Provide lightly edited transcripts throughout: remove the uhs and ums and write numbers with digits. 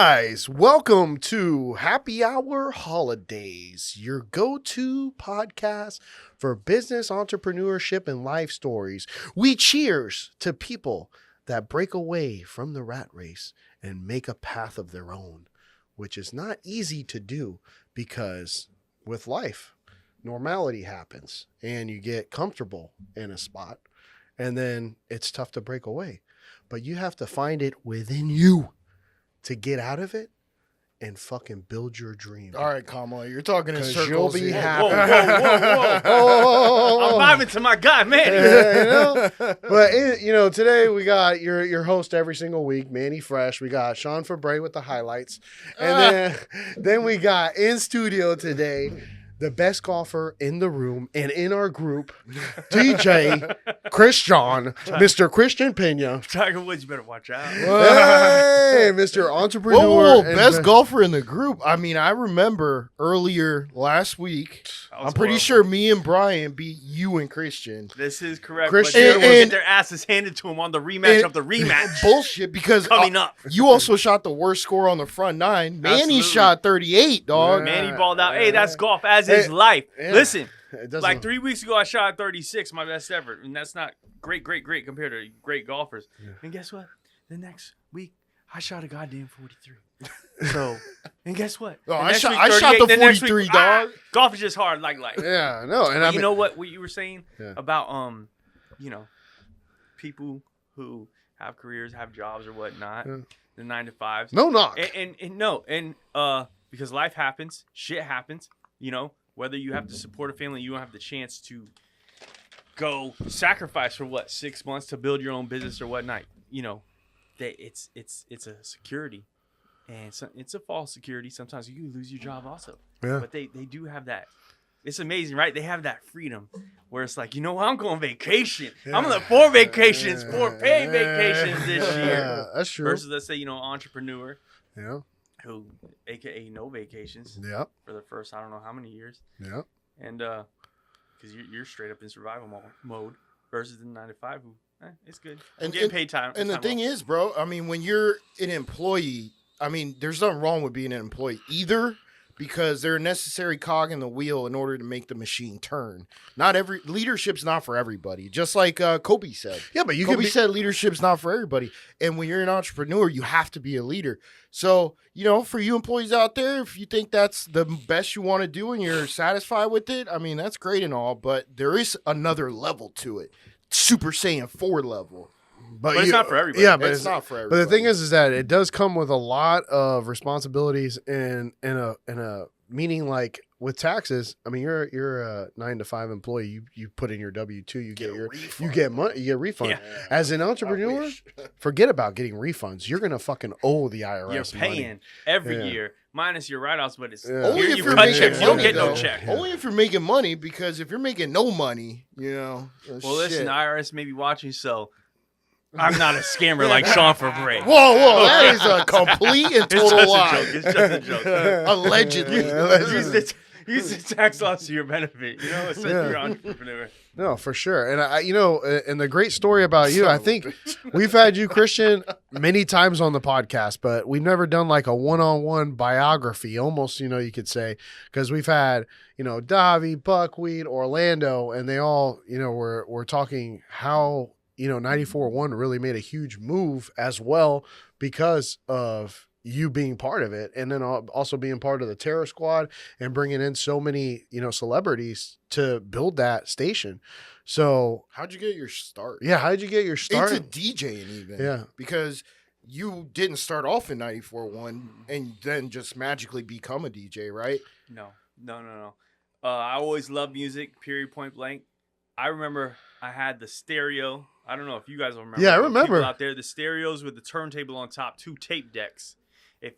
guys, welcome to Happy Hour Holidaze, your go-to podcast for business, entrepreneurship, and life stories. We cheers to people that break away from the rat race and make a path of their own, which is not easy to do because with life, normality happens and you get comfortable in a spot and then it's tough to break away. But you have to find it within you to get out of it and fucking build your dream. All right, Kamala, you're talking in circles. You'll be here. happy. Whoa. I'm vibing to my guy, man. Yeah, But today we got your host every single week, Manny Fresh. We got Sean Febre with the highlights, and then we got in studio today the best golfer in the room and in our group, DJ Christian, Mr. Christian Pena. Tiger Woods, you better watch out. Hey, Mr. Entrepreneur. Whoa, best golfer in the group. I mean, I remember earlier last week, I'm pretty sure me and Brian beat you and Christian. This is correct. Christian, but they will get their asses handed to him on the rematch of the rematch. Bullshit, because coming up. You also shot the worst score on the front nine. Manny Absolutely. shot 38, dog. Manny balled out. Hey, that's golf as is life. Yeah. Listen, It like 3 weeks ago, I shot 36, my best ever. And that's not great compared to great golfers. Yeah. And guess what? The next week, I shot a goddamn 43. So, and guess what? Oh, I shot the 43, dog. Golf is just hard, like life. Yeah, no. And you know what you were saying about, people who have careers, have jobs or whatnot, the 9-to-5s. No knock. And because life happens, shit happens, whether you have to support a family, you don't have the chance to go sacrifice for 6 months to build your own business or whatnot. It's a security, and it's a false security. Sometimes you lose your job also. Yeah. But they do have that. It's amazing, right? They have that freedom where it's like, I'm going on vacation. Yeah. I'm on 4 vacations, 4 paid vacations this year. Yeah, that's true. Versus, let's say, entrepreneur. Yeah. Who, AKA no vacations. Yeah. For the first, I don't know how many years. Yeah. And because you're straight up in survival mode versus the 9-to-5 who, it's good. I'm getting paid time. And the thing is, bro, I mean, when you're an employee, I mean, there's nothing wrong with being an employee either, because they're a necessary cog in the wheel in order to make the machine turn. Leadership's not for everybody. Just like Kobe said. Yeah, but Kobe said leadership's not for everybody. And when you're an entrepreneur, you have to be a leader. So, for you employees out there, if you think that's the best you want to do and you're satisfied with it, I mean, that's great and all, but there is another level to it. Super Saiyan 4 level. But it's not for everybody. Yeah, but it's not for everybody. But the thing is that it does come with a lot of responsibilities in a meaning, like with taxes. I mean, you're a 9-to-5 employee. You put in your W-2, you get money, you get refund. Yeah. As an entrepreneur, forget about getting refunds. You're gonna fucking owe the IRS. You're paying money every year. Minus your write-offs, but it's only if you're cut checks. You don't get no check. Only if you're making money, because if you're making no money, listen, the IRS may be watching, so I'm not a scammer like Sean Febre. Whoa, that is a complete and total lie. It's just a joke. Allegedly. Use the tax laws to your benefit. It's you're an entrepreneur. No, for sure. And and the great story about you, I think we've had you, Christian, many times on the podcast, but we've never done like a one-on-one biography, almost, you could say, because we've had, Davi, Buckwheat, Orlando, and they all, were talking how, 94.1 really made a huge move as well because of you being part of it, and then also being part of the Terror Squad and bringing in so many, celebrities to build that station. So how'd you get your start? Yeah, how'd you get your start? Into DJing even. Yeah. Because you didn't start off in 94.1 and then just magically become a DJ, right? No. I always loved music, period, point blank. I remember I had the stereo. I don't know if you guys will remember. Yeah, I remember. People out there, the stereos with the turntable on top, 2 tape decks. It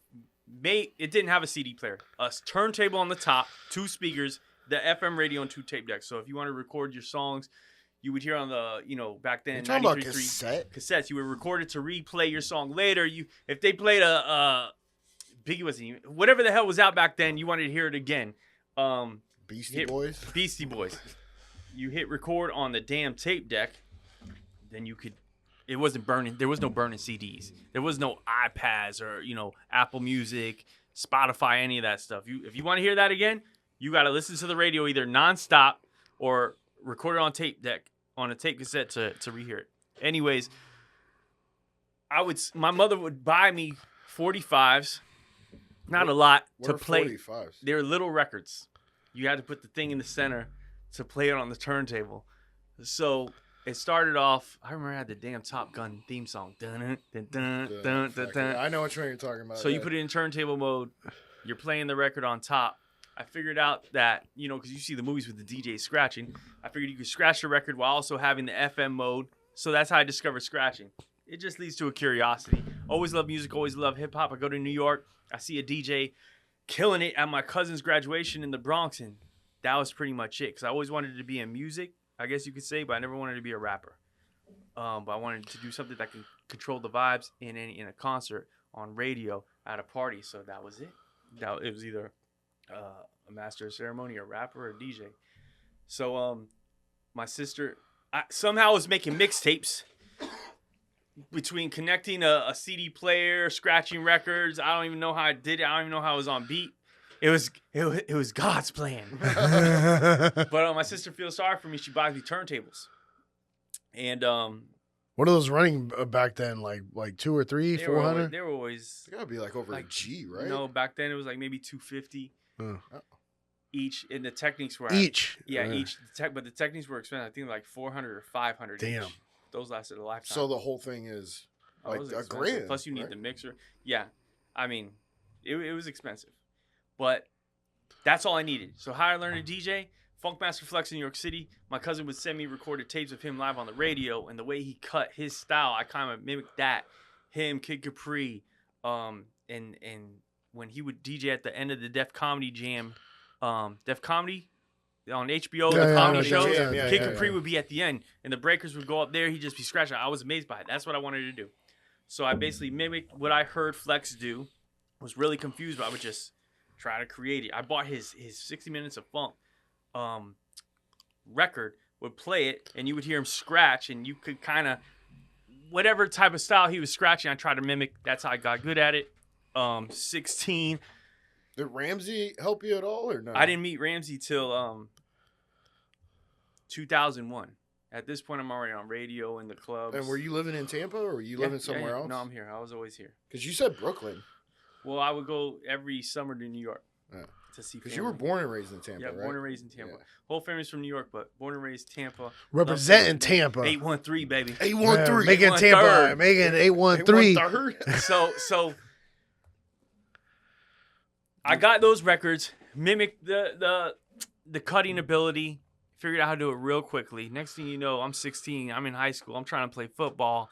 didn't have a CD player. A turntable on the top, 2 speakers, the FM radio, and 2 tape decks. So if you want to record your songs, you would hear on the, back then, 93.3 cassettes. You would record it to replay your song later. If they played Biggie wasn't even, whatever the hell was out back then, you wanted to hear it again. Beastie Boys. You hit record on the damn tape deck, then you could It wasn't burning. There was no burning CDs. There was no iPads or Apple Music, Spotify, any of that stuff. If you want to hear that again, you got to listen to the radio either nonstop or record it on tape deck on a tape cassette to rehear it. Anyways, my mother would buy me 45s, not a lot, to play. 45s? They're little records. You had to put the thing in the center to play it on the turntable. So it started off. I remember I had the damn Top Gun theme song. Dun, dun, dun, dun, dun, dun. I know which one you're talking about. So you put it in turntable mode. You're playing the record on top. I figured out that, because you see the movies with the DJ scratching. I figured you could scratch the record while also having the FM mode. So that's how I discovered scratching. It just leads to a curiosity. Always love music. Always love hip hop. I go to New York. I see a DJ killing it at my cousin's graduation in the Bronx, and that was pretty much it. Because I always wanted to be in music, I guess you could say, but I never wanted to be a rapper. But I wanted to do something that can control the vibes in a concert, on radio, at a party. So that was it. It was either a master of ceremony, a rapper, or a DJ. So my sister somehow was making mixtapes between connecting a CD player, scratching records. I don't even know how I did it. I don't even know how I was on beat. It was God's plan. But my sister feels sorry for me. She buys me turntables. And what are those running back then? Like 2 or 3, 400? They were always. They gotta be like over a G, right? No, back then it was like maybe 250 each. And the Technics were each. Each. But the Technics were expensive. I think like 400 or 500. Damn. Each. Those lasted a lifetime. So the whole thing is like a grand. Plus you need the mixer. Yeah, I mean, it was expensive, but that's all I needed. So how I learned to DJ, Funkmaster Flex in New York City. My cousin would send me recorded tapes of him live on the radio, and the way he cut his style, I kind of mimicked that. Him, Kid Capri, and when he would DJ at the end of the Def Comedy Jam, Def Comedy on HBO, the comedy show, Kid Capri would be at the end, and the breakers would go up there. He'd just be scratching. I was amazed by it. That's what I wanted to do. So I basically mimicked what I heard Flex do. Was really confused, but I would just try to create it. I bought his 60 Minutes of Funk record, would play it, and you would hear him scratch, and you could kind of, whatever type of style he was scratching, I tried to mimic. That's how I got good at it. 16. Did Ramsey help you at all, or no? I didn't meet Ramsey till 2001. At this point, I'm already on radio in the clubs. And were you living in Tampa, or were you living somewhere else? No, I'm here. I was always here. Because you said Brooklyn. Well, I would go every summer to New York to see. Because you were born and raised in Tampa, right? Yeah, born and raised in Tampa. Whole family's from New York, but born and raised Tampa. Representing Tampa. 813, baby. 813. Making Tampa. Making 813. So I got those records, mimicked the cutting ability, figured out how to do it real quickly. Next thing you know, I'm 16. I'm in high school. I'm trying to play football.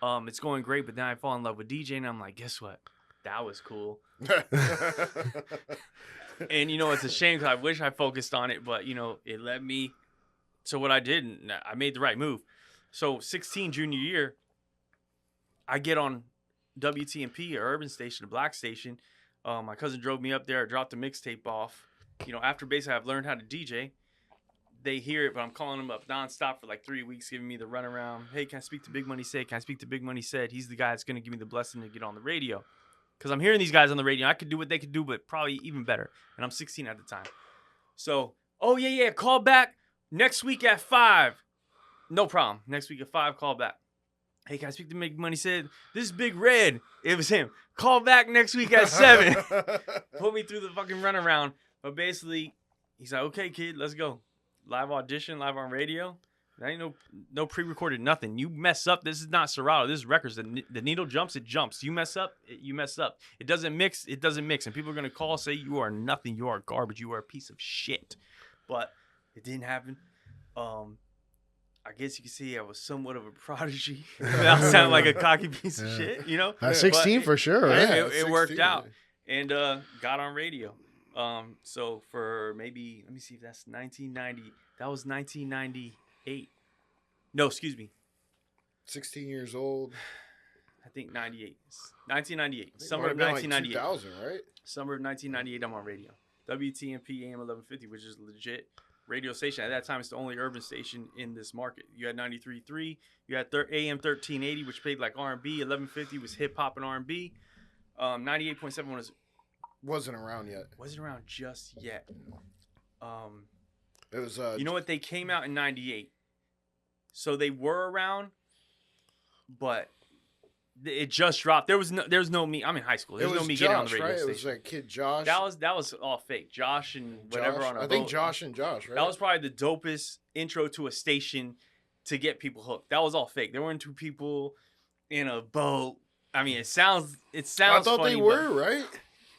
It's going great, but then I fall in love with DJing, and I'm like, guess what? That was cool. And, it's a shame because I wish I focused on it, but, it led me to what I did, and I made the right move. So 16, junior year, I get on WTMP, or Urban Station, a black station. My cousin drove me up there. I dropped the mixtape off. After basically I've learned how to DJ, they hear it, but I'm calling them up nonstop for like 3 weeks, giving me the runaround. Hey, can I speak to Big Money Said? Can I speak to Big Money Said? He's the guy that's going to give me the blessing to get on the radio. Because I'm hearing these guys on the radio. I could do what they could do, but probably even better. And I'm 16 at the time. So, call back next week at 5. No problem. Next week at 5, call back. Hey, can I speak to Big Money Said? This is Big Red. It was him. Call back next week at 7. Put me through the fucking runaround. But basically, he's like, okay, kid, let's go. Live audition, live on radio. There ain't no pre-recorded nothing. You mess up, this is not Serato. This is records. The needle jumps, it jumps. You mess up, you mess up. It doesn't mix, it doesn't mix. And people are going to call, say you are nothing. You are garbage. You are a piece of shit. But it didn't happen. I guess you can see I was somewhat of a prodigy. I sound like a cocky piece of shit, At 16 but for sure. Yeah, it worked out. And got on radio. So for maybe, let me see if that's 1990. That was 1998. No, excuse me. 16 years old. I think 98. 1998. It Summer might of have been 1998. Like 2000, right? Summer of 1998, I'm on radio. WTMP AM 1150, which is legit. radio station. At that time, it's the only urban station in this market. You had 93.3. You had AM 1380, which played like R&B. 1150 was hip hop and R&B. 98.7 wasn't around yet. Wasn't around just yet. It was. You know what? They came out in 98, so they were around, but it just dropped. There was no me. I'm in high school. There was no me Josh, getting on the radio right? station. It was like Kid Josh. That was all fake. Josh and whatever Josh? on a boat. I think Josh and Josh, right? That was probably the dopest intro to a station to get people hooked. That was all fake. There weren't two people in a boat. I mean, it sounds. I thought funny, they were right.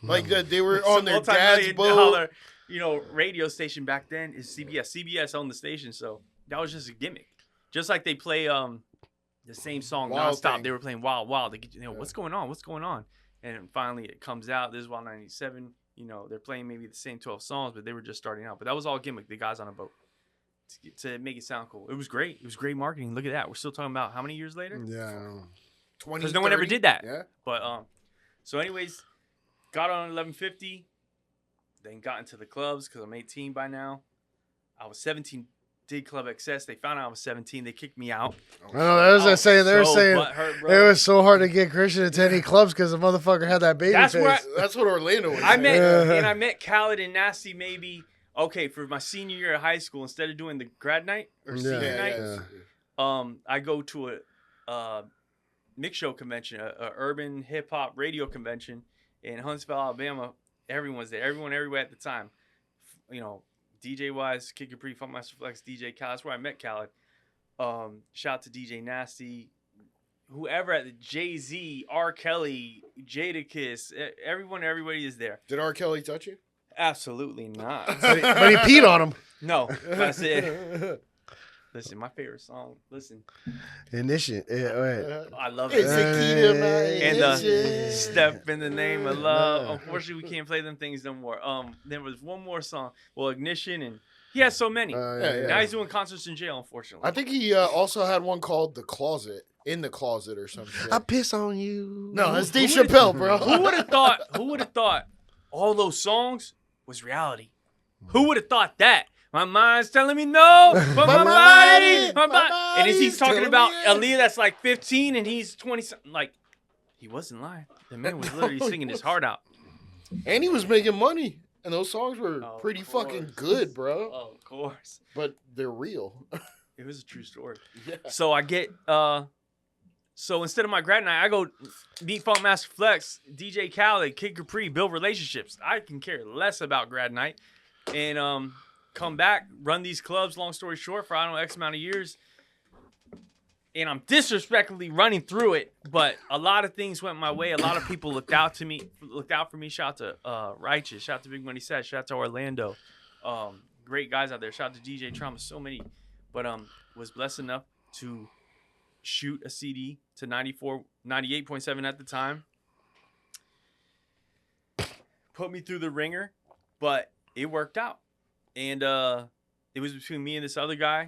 Like that, they were on their dad's multi-million-dollar, boat. Radio station back then is CBS. CBS owned the station, so that was just a gimmick. Just like they play the same song Wild nonstop. Thing. They were playing Wild Wild. They get, what's going on? What's going on? And finally it comes out. This is Wild 97. They're playing maybe the same 12 songs, but they were just starting out. But that was all gimmick. The guys on a boat to make it sound cool. It was great. It was great marketing. Look at that. We're still talking about how many years later? Yeah. 20, because no one ever did that. Yeah. But so anyways, got on 1150. Then got into the clubs because I'm 18 by now. I was 17. Did Club XS. They found out I was 17. They kicked me out. I know that was saying. They were saying butthurt, it was so hard to get Christian into any clubs because the motherfucker had that baby That's face. where That's what Orlando was. I met and I met Khaled and Nasty maybe for my senior year of high school. Instead of doing the grad night or senior night, I go to a mix show convention, a urban hip hop radio convention in Huntsville, Alabama. Everyone's there. Everyone everywhere at the time. DJ Wise, Kid Capri, Funkmaster Flex, DJ Khaled. That's where I met Khaled. Shout out to DJ Nasty, whoever at the Jay-Z, R. Kelly, Jadakiss, everybody is there. Did R. Kelly touch you? Absolutely not. but he peed on him. No, I said, listen, my favorite song. Listen, Initiate. I love It's it. the key to my And ignition. Step in the Name of Love. Unfortunately, we can't play them things no more. There was one more song. Well, Ignition, and he has so many. Now he's doing concerts in jail, unfortunately. I think he also had one called The Closet, In the Closet or something. I piss on you. No, that's Dave Chappelle, bro. Who would have thought all those songs was reality? Who would have thought that? My mind's telling me no, but my body. And is he talking about Aaliyah that's like 15 and he's 20? Like, he wasn't lying. The man was literally singing his heart out. And he was making money. And those songs were pretty of course. fucking good, bro. Oh, of course. But they're real. It was a true story. Yeah. So I get, so instead of my grad night, I go meet Funkmaster Flex, DJ Khaled, Kid Capri, build relationships. I can care less about grad night. And come back, run these clubs, long story short, for I don't know, X amount of years. And I'm disrespectfully running through it, but a lot of things went my way. A lot of people looked out for me. Shout out to Righteous, shout out to Big Money Set, shout out to Orlando. Great guys out there. Shout out to DJ Trauma, so many. But was blessed enough to shoot a CD to 98.7 at the time. Put me through the ringer, but it worked out. And it was between me and this other guy.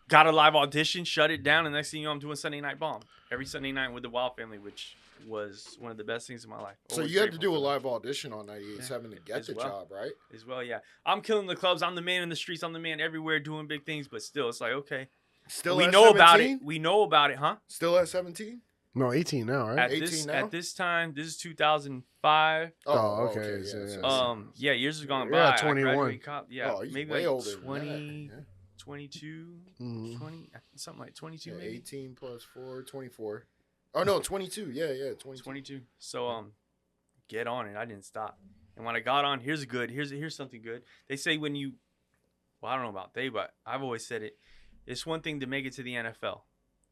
Got a live audition, shut it down, and next thing you know, I'm doing Sunday Night Bomb every Sunday night with the Wild Family, which was one of the best things in my life. So Always you had to grateful do a for that. live audition on 98.7 to get the job, right? As well, yeah. I'm killing the clubs. I'm the man in the streets. I'm the man everywhere doing big things, but still, it's like, okay. Still We at know 17? about it. We know about it, huh? Still at 17? No, 18 now, right? At 18 this now? at this time, this is 2005. Oh, okay. Yeah, years have gone Yeah, by. 21. I graduated yeah, Oh, he's maybe way like older than 20, that. 22, Mhm. 20, something like 22 Yeah, maybe. 18 plus 4, 24. Oh, no, 22. Yeah, 22. 22. So get on it. I didn't stop. And when I got on, here's something good. They say when you, well, I don't know about they, but I've always said it. It's one thing to make it to the NFL,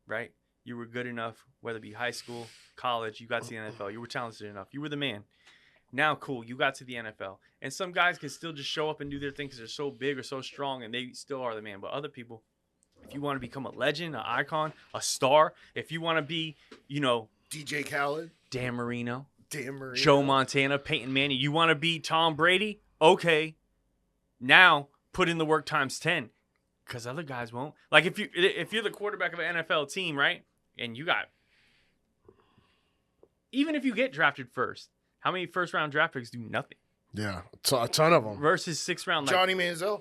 right? You were good enough, whether it be high school, college, you got to the NFL. You were talented enough. You were the man. Now, cool, you got to the NFL. And some guys can still just show up and do their thing because they're so big or so strong and they still are the man. But other people, if you want to become a legend, an icon, a star, if you want to be, DJ Khaled. Dan Marino, Damn, Joe Montana, Peyton Manning, you want to be Tom Brady? Okay. Now, put in the work times 10 because other guys won't. Like if you're the quarterback of an NFL team, right? And you got, even if you get drafted first, how many first-round draft picks do nothing? Yeah, a ton of them. Versus 6th round. Like, Johnny Manziel.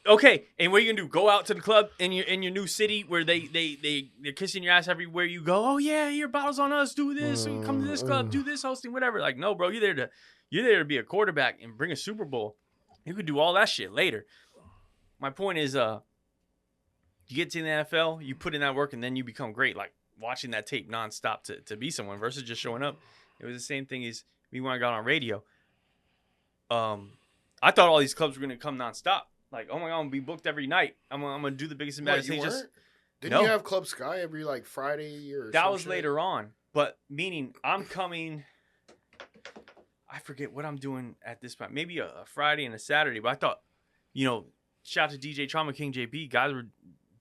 Okay, and what are you gonna do? Go out to the club in your new city where they're kissing your ass everywhere you go. Oh yeah, your bottles on us. Do this. Come to this club. Do this hosting. Whatever. Like no, bro. You're there to be a quarterback and bring a Super Bowl. You could do all that shit later. My point is, you get to the NFL, you put in that work, and then you become great. Like watching that tape nonstop to be someone versus just showing up. It was the same thing as me when I got on radio. I thought all these clubs were gonna come nonstop. Like, oh my God, I'm going to be booked every night. I'm gonna do the biggest and baddest thing. Didn't you have Club Sky every, like, Friday or that was later on. But, meaning, I'm coming, I forget what I'm doing at this point. Maybe a Friday and a Saturday. But I thought, shout out to DJ Trauma King JB. Guys were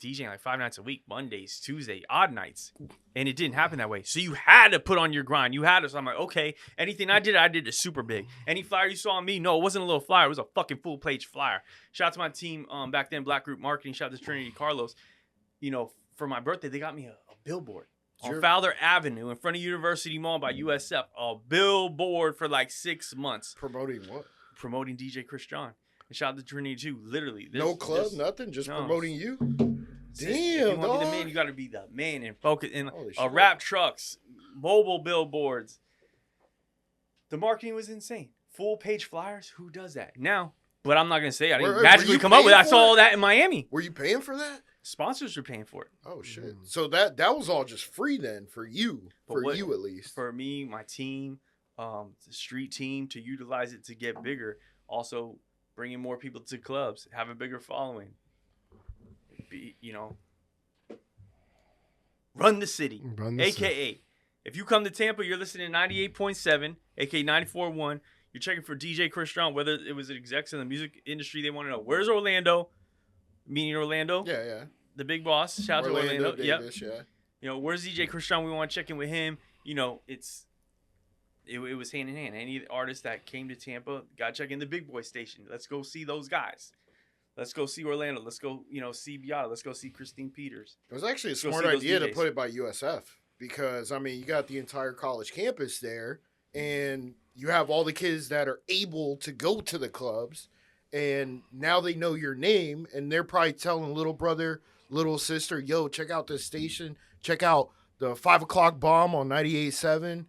DJing like 5 nights a week, Mondays, Tuesday, odd nights. And it didn't happen that way. So you had to put on your grind. You had to. So I'm like, okay, anything I did it super big. Any flyer you saw on me, no, it wasn't a little flyer. It was a fucking full-page flyer. Shout out to my team back then, Black Group Marketing. Shout out to Trinity Carlos. For my birthday, they got me a billboard on Fowler Avenue in front of University Mall by USF. A billboard for like 6 months. Promoting what? Promoting DJ Christian. And shout out to Trinity too. Literally. No club, nothing? Just promoting you? Damn, if you want to be the man, you got to be the man and focus. And rap trucks, mobile billboards. The marketing was insane. Full page flyers. Who does that now? But I'm not gonna say I didn't magically come up with it. I saw all that in Miami. Were you paying for that? Sponsors were paying for it. Oh shit! So that was all just free then for you, you at least. For me, my team, the street team, to utilize it to get bigger. Also, bringing more people to clubs, have a bigger following. Run the city. AKA, if you come to Tampa, you're listening to 98.7, AKA 94.1. You're checking for DJ Christian, whether it was execs in the music industry, they want to know, where's Orlando? Meaning Orlando. Yeah. The big boss. Shout out to Orlando. Davis, yep. Yeah. Where's DJ Christian? We want to check in with him. It was hand in hand. Any artist that came to Tampa, got to check in the big boy station. Let's go see those guys. Let's go see Orlando. Let's go, see Beata. Let's go see Christine Peters. It was actually a smart idea to put it by USF because, you got the entire college campus there, and you have all the kids that are able to go to the clubs, and now they know your name, and they're probably telling little brother, little sister, yo, check out this station. Check out the 5 o'clock bomb on 98.7.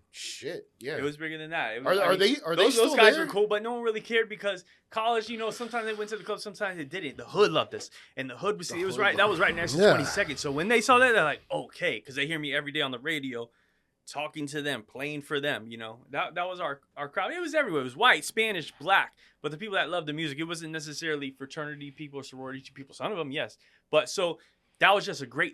Shit, yeah. It was bigger than that. Are they those guys were cool, but no one really cared because college, sometimes they went to the club, sometimes they didn't. The hood loved us, and the hood was that was right next to 22nd. So when they saw that, they're like, okay, because they hear me every day on the radio, talking to them, playing for them. That was our crowd. It was everywhere. It was white, Spanish, black, but the people that loved the music, it wasn't necessarily fraternity people or sorority people. Some of them, yes, but so that was just a great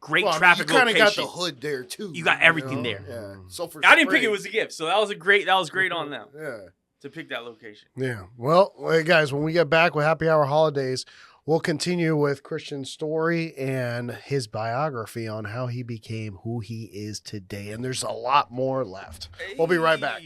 great traffic location. You kind of got the hood there too. You got everything there. Yeah. So I didn't pick it was a gift, so that was great on them. Yeah. To pick that location. Yeah. Well, hey guys, when we get back with Happy Hour Holidaze, we'll continue with Christian's story and his biography on how he became who he is today. And there's a lot more left. Hey. We'll be right back.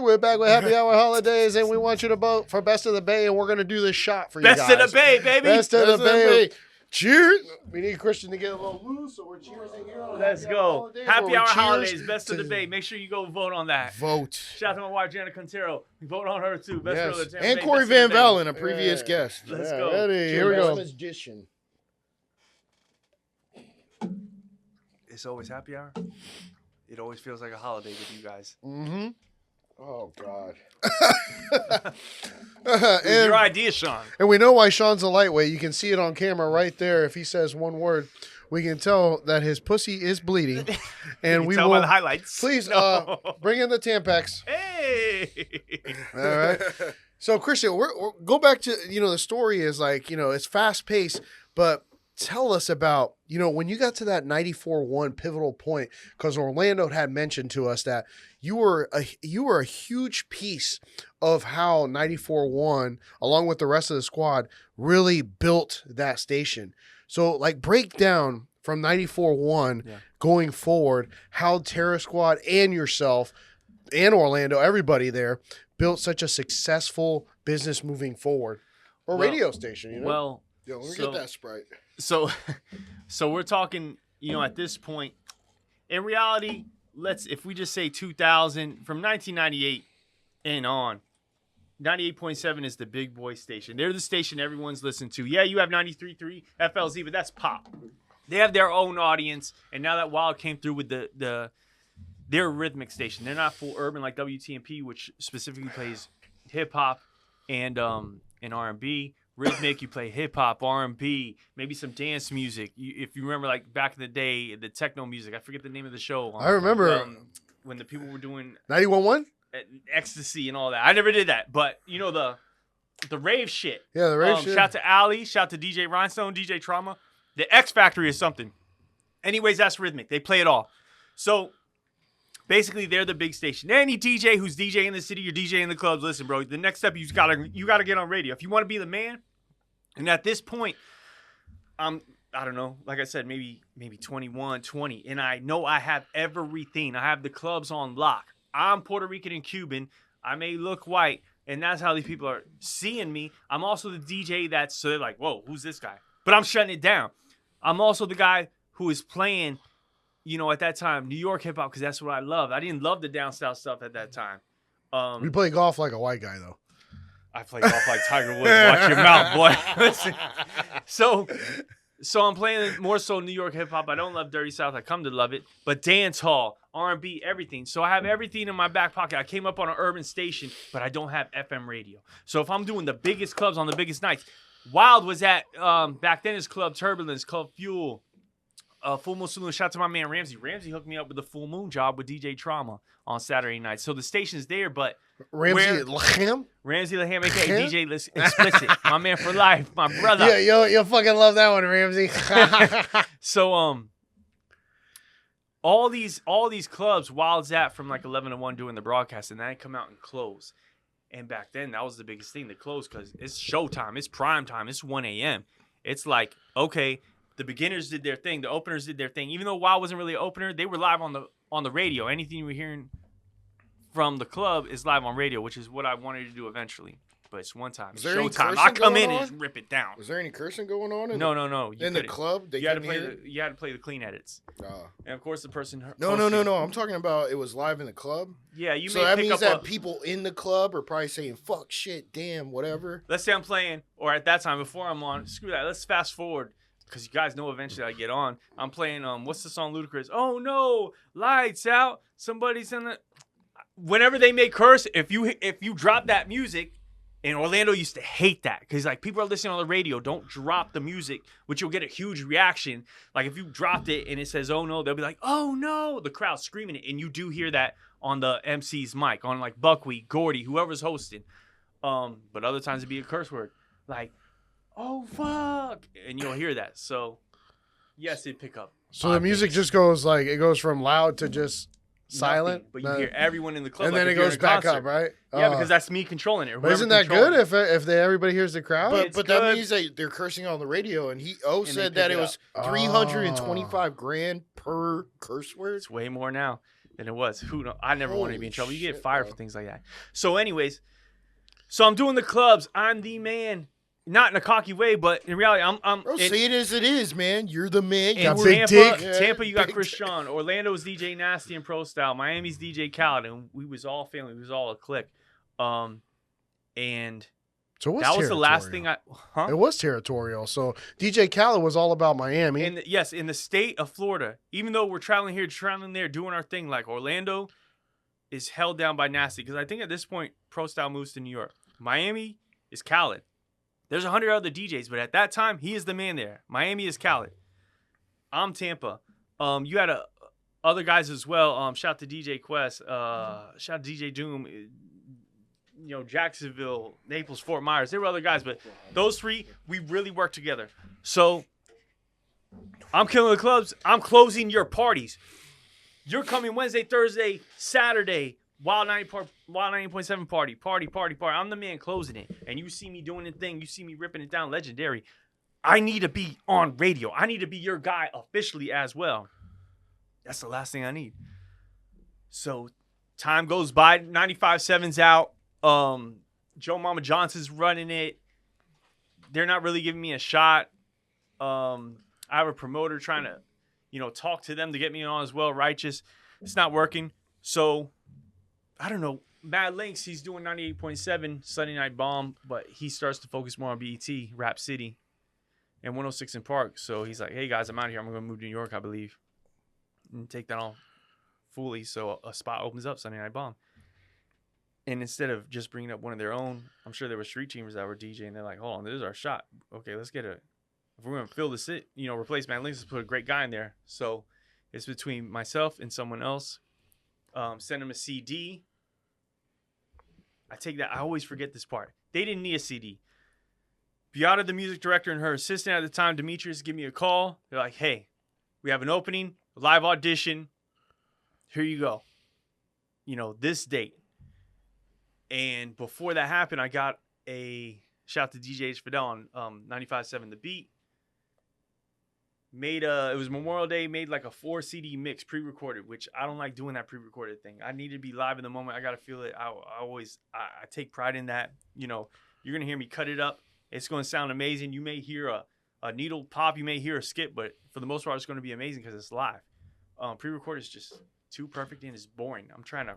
We're back with Happy Hour Holidaze, and we want you to vote for Best of the Bay, and we're going to do this shot for you guys. Best of the Bay, baby. Best of the Bay. Cheers. We need Christian to get a little loose, so we're cheersing here. Let's go. Happy Hour Holidaze, Best of the Bay. Make sure you go vote on that. Vote. Shout out to my wife, Jana Contero. Vote on her, too. Best of the Bay. And Corey Van Valen, a previous guest. Let's go. Ready. Here we go. It's always happy hour. It always feels like a holiday with you guys. Mm-hmm. Oh, God. And your idea, Sean. And we know why Sean's a lightweight. You can see it on camera right there. If he says one word, we can tell that his pussy is bleeding. And we tell will by the highlights. Please bring in the Tampax. Hey. All right. So, Christian, we're go back to, the story is like, it's fast paced, but tell us about, when you got to that 94-1 pivotal point, because Orlando had mentioned to us that you were a huge piece of how 94-1, along with the rest of the squad, really built that station. So, break down from 94-1 going forward how Terror Squad and yourself and Orlando, everybody there, built such a successful business moving forward. Or radio station, Yo, let me get that Sprite. So we're talking, at this point, In reality, if we just say 2000, from 1998 and on, 98.7 is the big boy station. They're the station everyone's listening to. Yeah, you have 93.3 FLZ, but that's pop. They have their own audience, and now that Wild came through with their rhythmic station. They're not full urban like WTMP, which specifically plays hip hop and R&B. Rhythmic, you play hip hop, R&B, maybe some dance music. If you remember, like back in the day, the techno music. I forget the name of the show. I remember when the people were doing 91.1 ecstasy and all that. I never did that, but you know the rave shit. Yeah, the rave shit. Shout to Ali, shout to DJ Rhinestone, DJ Trauma. The X Factory is something. Anyways, that's rhythmic. They play it all. So basically, they're the big station. Any DJ who's DJ in the city or DJ in the clubs, listen, bro. The next step, you gotta get on radio if you want to be the man. And at this point, I don't know. Like I said, maybe 21, 20, and I know I have everything. I have the clubs on lock. I'm Puerto Rican and Cuban. I may look white, and that's how these people are seeing me. I'm also the DJ so they're like, whoa, who's this guy? But I'm shutting it down. I'm also the guy who is playing, at that time, New York hip hop, because that's what I loved. I didn't love the down south stuff at that time. We play golf like a white guy, though. I play golf like Tiger Woods. Watch your mouth, boy. Listen. So I'm playing more so New York hip hop. I don't love Dirty South. I come to love it. But dance hall, R&B, everything. So I have everything in my back pocket. I came up on an urban station, but I don't have FM radio. So if I'm doing the biggest clubs on the biggest nights, Wild was at, back then, his club Turbulence, Club Fuel, Full Moon Saloon. Shout out to my man Ramsey. Ramsey hooked me up with the Full Moon job with DJ Trauma on Saturday night. So the station's there, but Ramsey Laham, aka DJ Explicit, my man for life, my brother. Yeah, you'll fucking love that one, Ramsey. So all these clubs, Wild's at from like 11 to 1 doing the broadcast, and then I come out and close. And back then, that was the biggest thing to close because it's showtime, it's prime time, it's 1 a.m. It's like, okay, the beginners did their thing, the openers did their thing. Even though Wild wasn't really an opener, they were live on the radio. Anything you were hearing from the club is live on radio, which is what I wanted to do eventually. But it's one time. It's showtime. I come in and just rip it down. Was there any cursing going on? No. In the club? You had to play the clean edits. And of course, the person. No. I'm talking about it was live in the club. Yeah, you. So may that pick means up that people in the club are probably saying "fuck, shit, damn, whatever." Let's say I'm playing, or at that time before I'm on. Screw that. Let's fast forward. Because you guys know eventually I get on. I'm playing, what's the song Ludacris? Oh, no, lights out. Somebody's in the... Whenever they make curse, if you drop that music, and Orlando used to hate that. Because, like, people are listening on the radio. Don't drop the music, which you'll get a huge reaction. Like, if you dropped it and it says, oh, no, they'll be like, oh, no. The crowd's screaming it. And you do hear that on the MC's mic, on, like, Buckwheat, Gordy, whoever's hosting. But other times it'd be a curse word. Like... oh fuck, and you'll hear that. So yes, it pick up. So the music just goes from loud to just silent. Nothing, but you hear everyone in the club, and then it goes back up, right? Yeah, because that's me controlling it. But isn't that good if everybody hears the crowd? But that means that they're cursing on the radio, and said that it was $325,000 per curse word. It's way more now than it was. I never wanted to be in trouble. You get fired for things like that. So anyways, I'm doing the clubs. I'm the man. Not in a cocky way, but in reality, I'm Bro, say it as it is, man. You're the man. In Tampa, you got Christion. Orlando's DJ Nasty and Pro Style. Miami's DJ Khaled, and we was all family. We was all a clique. And so that was the last thing It was territorial. So DJ Khaled was all about Miami. In the state of Florida, even though we're traveling here, traveling there, doing our thing, like Orlando is held down by Nasty. Because I think at this point, Pro Style moves to New York. Miami is Khaled. There's 100 other DJs, but at that time, he is the man there. Miami is Khaled. I'm Tampa. You had other guys as well. Shout out to DJ Quest. Shout out to DJ Doom. Jacksonville, Naples, Fort Myers. There were other guys, but those three, we really worked together. So I'm killing the clubs. I'm closing your parties. You're coming Wednesday, Thursday, Saturday. Wild 90.7 party. I'm the man closing it. And you see me doing the thing. You see me ripping it down. Legendary. I need to be on radio. I need to be your guy officially as well. That's the last thing I need. So time goes by. 95.7's out. Joe Mama Johnson's running it. They're not really giving me a shot. I have a promoter trying to talk to them to get me on as well. Righteous. It's not working. So, I don't know. Mad Links, he's doing 98.7 Sunday Night Bomb, but he starts to focus more on BET, Rap City, and 106 in Park. So he's like, hey, guys, I'm out of here. I'm going to move to New York, I believe, and take that on fully. So a spot opens up, Sunday Night Bomb. And instead of just bringing up one of their own, I'm sure there were street teamers that were DJing. They're like, hold on, this is our shot. Okay, let's get if we're going to fill this, replace Mad Links, let's put a great guy in there. So it's between myself and someone else. Send them a CD. I take that. I always forget this part. They didn't need a CD. Beata, the music director, and her assistant at the time, Demetrius, give me a call. They're like, hey, we have an opening, live audition. Here you go. This date. And before that happened, I got a shout out to DJ Fidel on 95.7 The Beat. It was Memorial Day, made like a 4 CD mix pre-recorded, which I don't like doing that pre-recorded thing. I need to be live in the moment. I got to feel it. I take pride in that. You're going to hear me cut it up. It's going to sound amazing. You may hear a needle pop. You may hear a skip, but for the most part, it's going to be amazing because it's live. Pre-recorded is just too perfect and it's boring. I'm trying to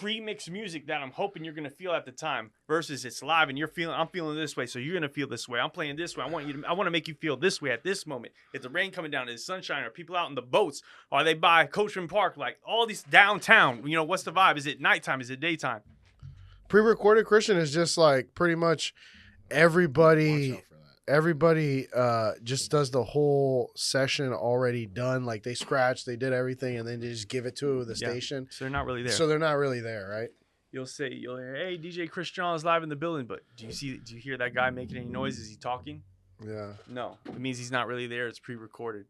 pre-mix music that I'm hoping you're gonna feel at the time versus it's live and I'm feeling this way, so you're gonna feel this way. I'm playing this way. I want to make you feel this way at this moment. Is the rain coming down? Is the sunshine? Are people out in the boats? Are they by Coachman Park? Like all these downtown. What's the vibe? Is it nighttime? Is it daytime? Pre-recorded Christian is just like pretty much everybody just does the whole session already done. Like they scratch, they did everything, and then they just give it to the station. So they're not really there. Right? You'll hear, hey, DJ Christian is live in the building, but do you hear that guy making any noise? Is he talking? Yeah. No, it means he's not really there. It's pre-recorded.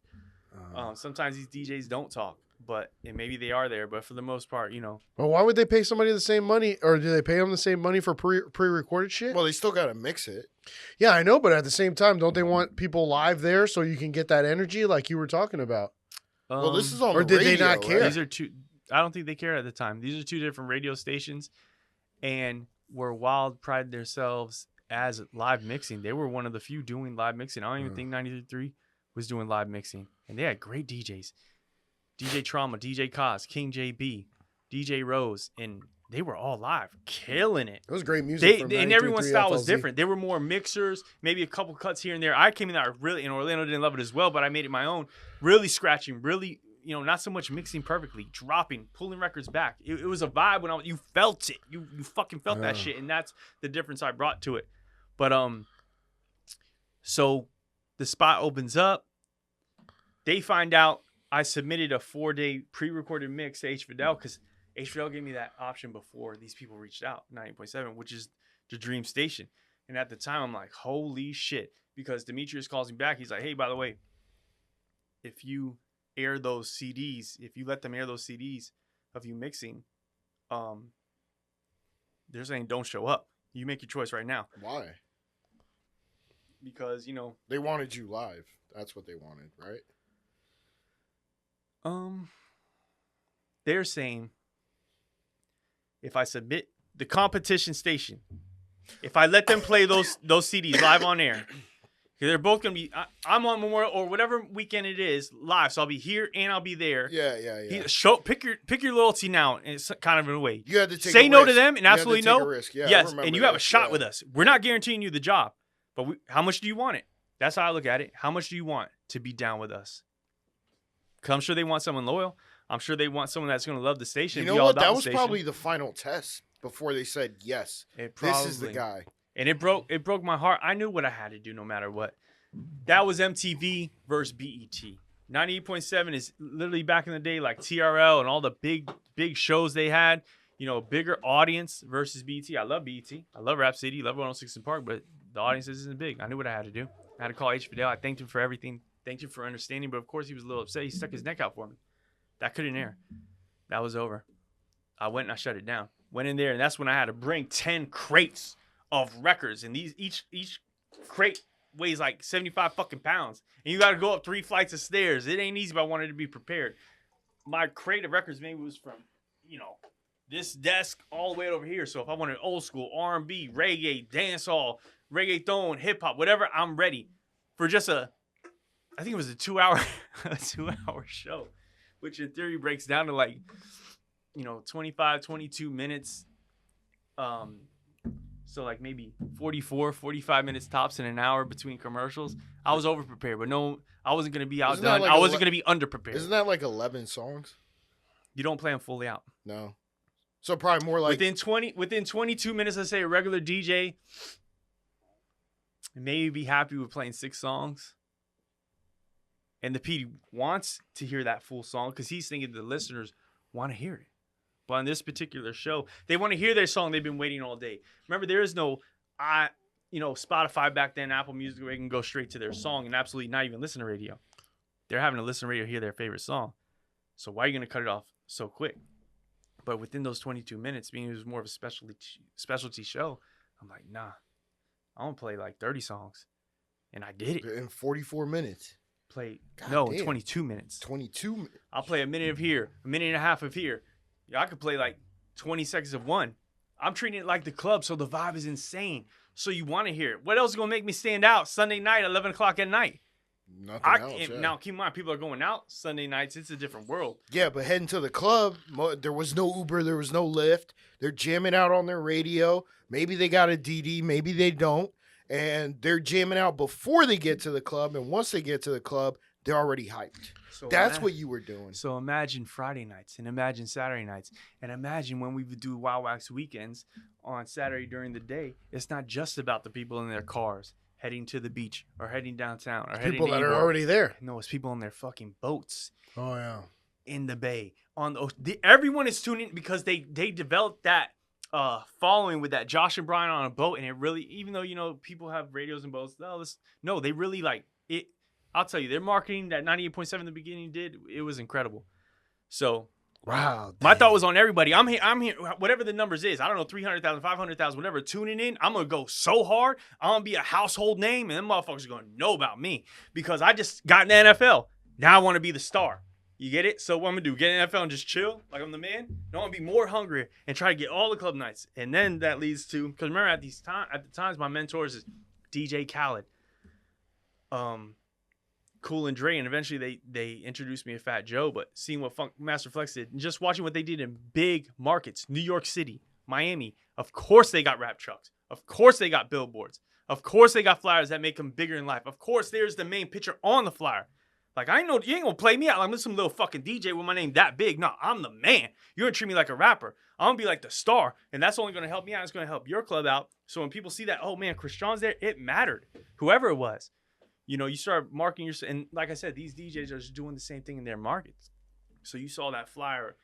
Sometimes these DJs don't talk, and maybe they are there, but for the most part, Well, why would they pay somebody the same money, or do they pay them the same money for pre-recorded shit? Well, they still got to mix it. Yeah, I know, but at the same time, don't they want people live there so you can get that energy like you were talking about? Well, this is on or the did radio, they not care? right? These are two. I don't think they care at the time. These are two different radio stations, and were wild prided themselves as live mixing. They were one of the few doing live mixing. I don't even think 93.3 was doing live mixing, and they had great DJs. DJ Trauma, DJ Kaz, King JB, DJ Rose, and they were all live, killing it. It was great music. And everyone's style was different. They were more mixers, maybe a couple cuts here and there. I came in there in Orlando, didn't love it as well, but I made it my own. Really scratching, really, not so much mixing perfectly, dropping, pulling records back. It was a vibe when you felt it. You fucking felt that shit, and that's the difference I brought to it. But so the spot opens up. They find out I submitted a 4-day pre-recorded mix to H. Fidel because H. Fidel gave me that option before these people reached out, 90.7, which is the dream station. And at the time, I'm like, holy shit. Because Demetrius calls me back. He's like, hey, by the way, if you air those CDs, if you let them air those CDs of you mixing, they're saying don't show up. You make your choice right now. Why? Because, they wanted you live. That's what they wanted, right? They're saying if I submit the competition station, if I let them play those CDs live on air, they're both gonna be. I'm on Memorial or whatever weekend it is live, so I'll be here and I'll be there. Yeah. Pick your loyalty now. And it's kind of in a way. You had to take say a no risk. to them and you absolutely no. Risk. Yeah, yes, and you have a shot with us. We're not guaranteeing you the job, but how much do you want it? That's how I look at it. How much do you want to be down with us? Because I'm sure they want someone loyal. I'm sure they want someone that's going to love the station. You know what? That was probably the final test before they said yes. This is the guy. And it broke my heart. I knew what I had to do no matter what. That was MTV versus BET. 98.7 is literally back in the day like TRL and all the big shows they had. Bigger audience versus BET. I love BET. I love Rap City. I love 106 in Park, but the audience isn't big. I knew what I had to do. I had to call H. Fidel. I thanked him for everything. Thanked him for understanding, but of course he was a little upset. He stuck his neck out for me. That couldn't air. That was over. I went and I shut it down. Went in there, and that's when I had to bring 10 crates of records, and each crate weighs like 75 fucking pounds, and you got to go up 3 flights of stairs. It ain't easy, but I wanted to be prepared. My crate of records maybe was from, this desk all the way over here. So if I wanted old school, R&B, reggae, dancehall, reggaeton, hip hop, whatever, I'm ready for just a I think it was a 2-hour show, which in theory breaks down to like, 25, 22 minutes. So like maybe 44, 45 minutes tops in an hour between commercials. I was over prepared, but no, I wasn't gonna be outdone. Like I wasn't gonna be under prepared. Isn't that like 11 songs? You don't play them fully out. No. So probably more like within 22 minutes, let's say a regular DJ maybe be happy with playing 6 songs. And the PD wants to hear that full song because he's thinking the listeners want to hear it. But on this particular show, they want to hear their song they've been waiting all day. Remember, there is no, Spotify back then, Apple Music, where they can go straight to their song and absolutely not even listen to radio. They're having to listen to radio to hear their favorite song. So why are you going to cut it off so quick? But within those 22 minutes, being it was more of a specialty show, I'm like, nah, I want to play like 30 songs. And I did it. in 44 minutes. In damn. 22 minutes. 22 minutes. I'll play a minute of here, a minute and a half of here. Yeah, I could play like 20 seconds of one. I'm treating it like the club, so the vibe is insane. So you want to hear it. What else is going to make me stand out Sunday night, 11 o'clock at night? Nothing else. Yeah. Now, keep in mind, people are going out Sunday nights. It's a different world. Yeah, but heading to the club, there was no Uber, there was no Lyft. They're jamming out on their radio. Maybe they got a DD, maybe they don't. And they're jamming out before they get to the club. And once they get to the club, they're already hyped. So That's what you were doing. So imagine Friday nights and imagine Saturday nights and imagine when we would do Wild Wax weekends on Saturday during the day. It's not just about the people in their cars heading to the beach or heading downtown or heading People to that are Ybor. already there. No, it's people on their fucking boats Oh yeah. in the bay. Everyone is tuning because they developed that following with that Josh and Brian on a boat, and it really, even though people have radios and boats, no, they really like it. I'll tell you, their marketing that 98.7 in the beginning it was incredible. So Wow. my thought was on everybody. I'm here, whatever the numbers is. I don't know, 300,000, 500,000, whatever, tuning in. I'm going to go so hard. I'm going to be a household name, and them motherfuckers are going to know about me because I just got in the NFL. Now I want to be the star. You get it? So what I'm going to do, get in the NFL and just chill like I'm the man? No, I want to be more hungry and try to get all the club nights. And then that leads to, because remember at the times, my mentors is DJ Khaled, Cool and Dre, and eventually they introduced me to Fat Joe, but seeing what Master Flex did and just watching what they did in big markets, New York City, Miami, of course they got rap trucks. Of course they got billboards. Of course they got flyers that make them bigger in life. Of course there's the main picture on the flyer. Like, I know you ain't gonna play me out like I'm some little fucking DJ with my name that big. No, I'm the man. You're gonna treat me like a rapper. I'm gonna be like the star, and that's only gonna help me out. It's gonna help your club out. So when people see that, oh man, Christion's there, it mattered. Whoever it was. You start marketing yourself. And like I said, these DJs are just doing the same thing in their markets. So you saw that flyer,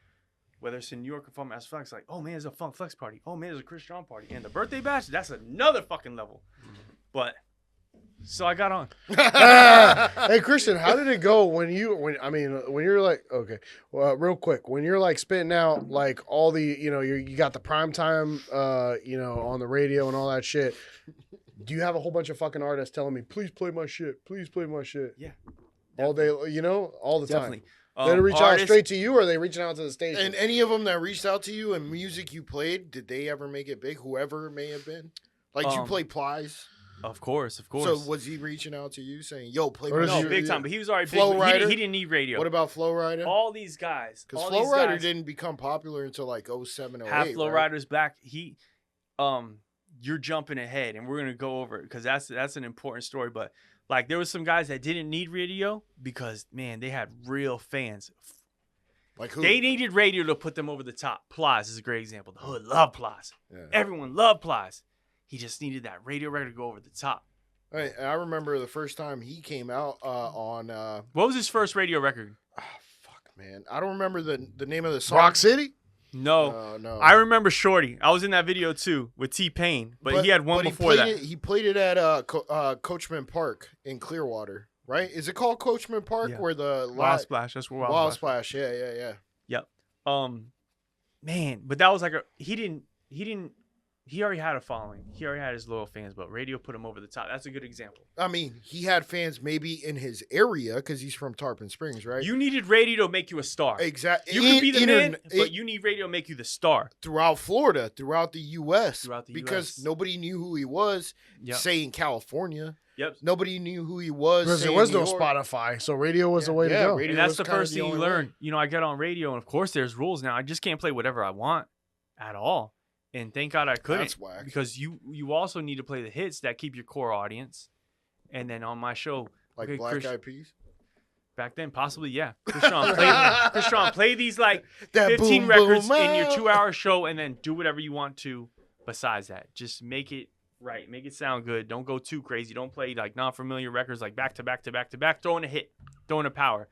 whether it's in New York or Funk Master Flex, like, oh man, there's a Funk Flex party. Oh man, there's a Christion party. And the birthday bash, that's another fucking level. But, so I got on. Hey, Christian, how did it go when you're like, okay, well, real quick, when you're like spitting out like all the, you got the prime time, on the radio and all that shit. Do you have a whole bunch of fucking artists telling me, please play my shit, please play my shit? Yeah. All day, all the Definitely. time. Did they reach out straight to you, or are they reaching out to the station? And any of them that reached out to you and music you played, did they ever make it big? Whoever it may have been? Like, did you play Plies? Of course. So was he reaching out to you saying, yo, play my No, shit? big time. But he was already Flow big. Rider? He didn't need radio. What about Flow Rider? All these guys. Because Flow Rider didn't become popular until like 07, 08, half Flow right? Rider's back. You're jumping ahead, and we're gonna go over it because that's an important story. But like, there was some guys that didn't need radio because man, they had real fans. Like who? They needed radio to put them over the top. Plies is a great example. The hood loved Plies. Yeah. Everyone loved Plies. He just needed that radio record to go over the top. Right, and I remember the first time he came out on. What was his first radio record? Fuck, man, I don't remember the name of the song. Rock City? No. No. I remember Shorty. I was in that video too with T-Pain, but he had one before that. He played it at Coachman Park in Clearwater, right? Is it called Coachman Park? Yeah. Where the Wild Splash. That's where Wild Splash. Yeah. Yep. Man, but that was like he didn't he already had a following. He already had his loyal fans, but radio put him over the top. That's a good example. I mean, he had fans maybe in his area because he's from Tarpon Springs, right? You needed radio to make you a star. Exactly. You could be the man, but you need radio to make you the star. Throughout Florida, throughout the U.S. US. Because nobody knew who he was, say in California. Yep. Nobody knew who he was. Because there was no Spotify, so radio was the way to go. And that's the first thing you learn. You know, I get on radio, and of course there's rules now. I just can't play whatever I want at all. And thank God I couldn't. That's whack. Because you also need to play the hits that keep your core audience. And then on my show, like okay, Black Eyed Peas? Back then, possibly, yeah. Christion, play these like that 15 boom, records boom, in your 2-hour show, and then do whatever you want to besides that. Just make it right. Make it sound good. Don't go too crazy. Don't play like non-familiar records like back to back to back to back. Throw in a hit. Throw in a power.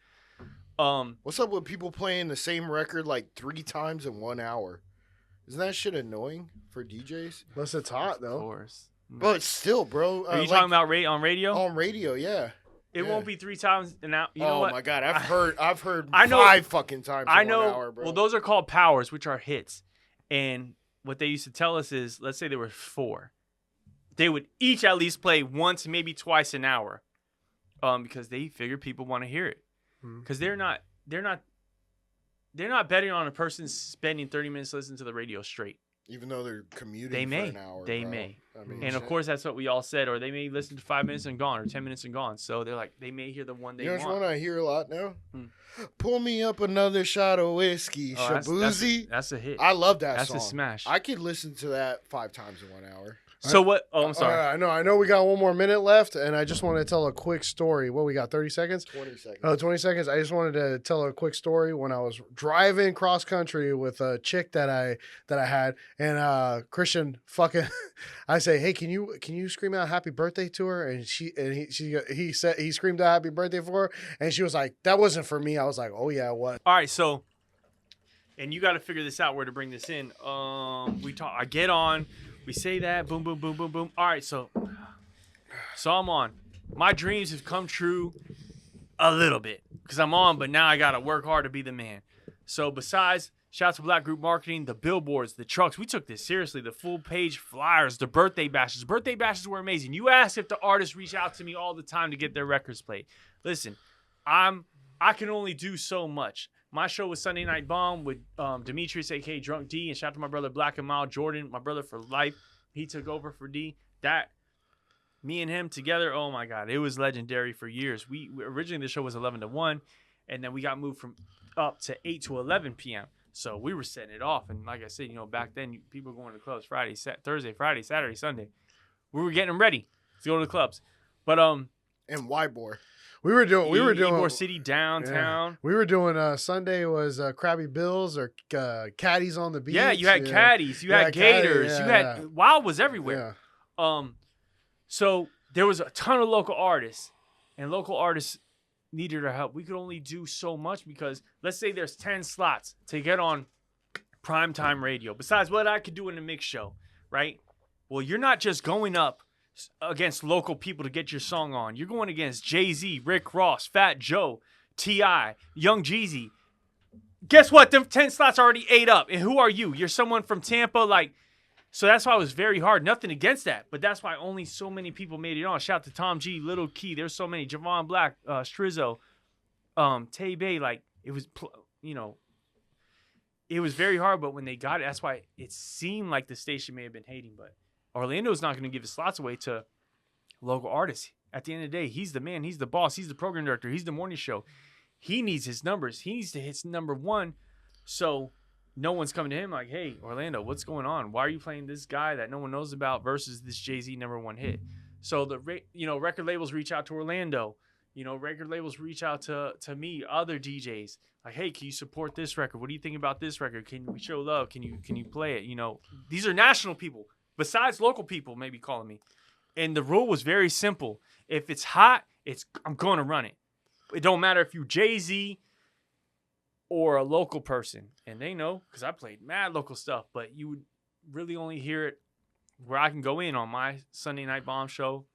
What's up with people playing the same record like 3 times in 1 hour? Isn't that shit annoying for DJs? Unless it's hot, though. Of course. But still, bro. Are you talking about on radio? On radio, yeah. It won't be 3 times an hour. You know what? My God. I've heard I know, 5 fucking times in 1 hour, bro. Well, those are called powers, which are hits. And what they used to tell us is, let's say there were 4. They would each at least play once, maybe twice an hour. Because they figure people want to hear it. Because they're not betting on a person spending 30 minutes listening to the radio straight. Even though they're commuting they may. for an hour. They bro. may. I mean, and of course, that's what we all said. Or they may listen to 5 minutes and gone, or 10 minutes and gone. So they're like, they may hear the one they want. You know which one I hear a lot now? Pull me up another shot of whiskey, Shabuzi. That's a hit. I love that that's song. That's a smash. I could listen to that 5 times in 1 hour. So what? Oh, I'm sorry. I know we got 1 more minute left, and I just want to tell a quick story. What we got, 30 seconds? 20 seconds. Oh, 20 seconds. I just wanted to tell a quick story when I was driving cross country with a chick that I had, and Christian fucking I say, "Hey, can you scream out happy birthday to her?" And he said he screamed out happy birthday for her, and she was like, "That wasn't for me." I was like, "Oh yeah, what?" All right, so and you got to figure this out where to bring this in. I get on. We say that, boom, boom, boom, boom, boom. All right, so I'm on. My dreams have come true a little bit because I'm on, but now I got to work hard to be the man. So besides, shout out to Black Group Marketing, the billboards, the trucks. We took this seriously. The full-page flyers, the birthday bashes. Birthday bashes were amazing. You asked if the artists reach out to me all the time to get their records played. Listen, I can only do so much. My show was Sunday Night Bomb with Demetrius, a.k.a. Drunk D, and shout out to my brother Black and Mild Jordan, my brother for life. He took over for D. Me and him together, oh my God, it was legendary for years. We originally the show was 11 to 1, and then we got moved from up to 8 to 11 p.m. So we were setting it off, and like I said, back then people were going to clubs Thursday, Friday, Saturday, Sunday. We were getting them ready to go to the clubs, but and Ybor. We were doing Ybor City downtown. Yeah. We were doing Sunday was Krabby Bills or caddies on the beach. Yeah, you had caddies, you had gators, you had Wild was everywhere. Yeah. So there was a ton of local artists, and local artists needed our help. We could only do so much because let's say there's 10 slots to get on primetime radio. Besides what I could do in the mix show, right? Well, you're not just going up against local people to get your song on. You're going against Jay-Z, Rick Ross, Fat Joe, T.I., Young Jeezy. Guess what? Them 10 slots are already ate up. And who are you? You're someone from Tampa, so that's why it was very hard. Nothing against that, but that's why only so many people made it on. Shout out to Tom G, Little Key. There's so many. Javon Black, Strizzo, Tay Bay. It was, it was very hard, but when they got it, that's why it seemed like the station may have been hating, but Orlando's not going to give his slots away to local artists. At the end of the day, he's the man. He's the boss. He's the program director. He's the morning show. He needs his numbers. He needs to hit number 1. So no one's coming to him like, hey, Orlando, what's going on? Why are you playing this guy that no one knows about versus this Jay-Z number 1 hit? So record labels reach out to Orlando. Record labels reach out to me, other DJs. Like, hey, can you support this record? What do you think about this record? Can we show love? Can you play it? These are national people. Besides local people maybe calling me. And the rule was very simple. If it's hot, I'm going to run it. It don't matter if you Jay-Z or a local person. And they know because I played mad local stuff. But you would really only hear it where I can go in on my Sunday Night Bomb show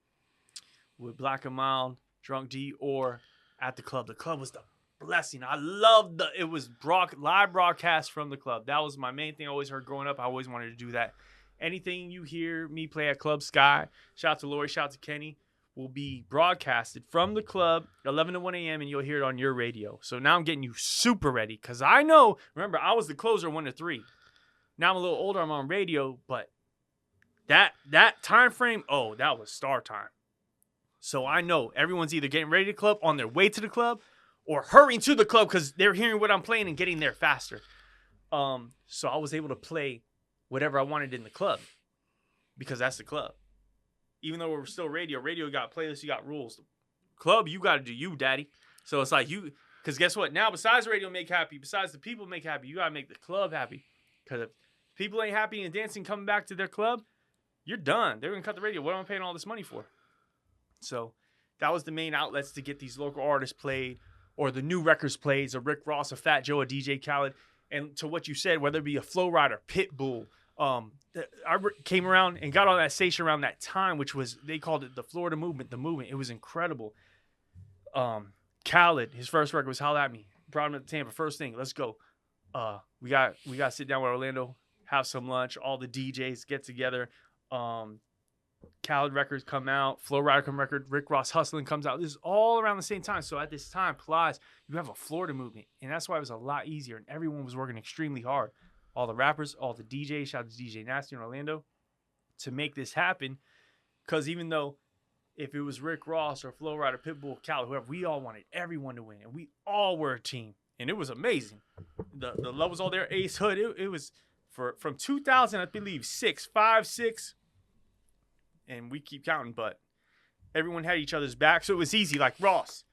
with Black and Mild, Drunk D, or at the club. The club was the blessing. I loved it was live broadcast from the club. That was my main thing I always heard growing up. I always wanted to do that. anything you hear me play at Club Sky, shout out to Lori, shout out to Kenny, will be broadcasted from the club 11 to 1 a.m. and you'll hear it on your radio. So now I'm getting you super ready because I know, remember, I was the closer 1 to 3. Now I'm a little older, I'm on radio, but that time frame, that was star time. So I know everyone's either getting ready to the club, on their way to the club, or hurrying to the club because they're hearing what I'm playing and getting there faster. So I was able to play whatever I wanted in the club because that's the club. Even though we're still radio got playlists, you got rules. Club, you got to do you, daddy. So it's like you, because guess what? Now, besides radio make happy, besides the people make happy, you got to make the club happy. Because if people ain't happy and dancing coming back to their club, you're done. They're going to cut the radio. What am I paying all this money for? So that was the main outlets to get these local artists played or the new records played. So Rick Ross, a Fat Joe, a DJ Khaled. And to what you said, whether it be a Flow Rider, Pitbull, I came around and got on that station around that time, which was, they called it the Florida Movement, the movement. It was incredible. Khaled, his first record was Holla At Me. Brought him to Tampa. First thing, let's go. We got to sit down with Orlando, have some lunch. All the DJs get together. Khaled records come out. Flow Rider come record. Rick Ross Hustling comes out. This is all around the same time. So at this time, Plies, you have a Florida movement. And that's why it was a lot easier. And everyone was working extremely hard. All the rappers, all the DJs, shout out to DJ Nasty in Orlando, to make this happen. Because even though if it was Rick Ross or Flow Rider, Pitbull, Khaled, whoever, we all wanted everyone to win. And we all were a team. And it was amazing. The love was all there. Ace Hood, it was from 2000, I believe, 5, 6. And we keep counting, but everyone had each other's back. So it was easy. Like, Ross,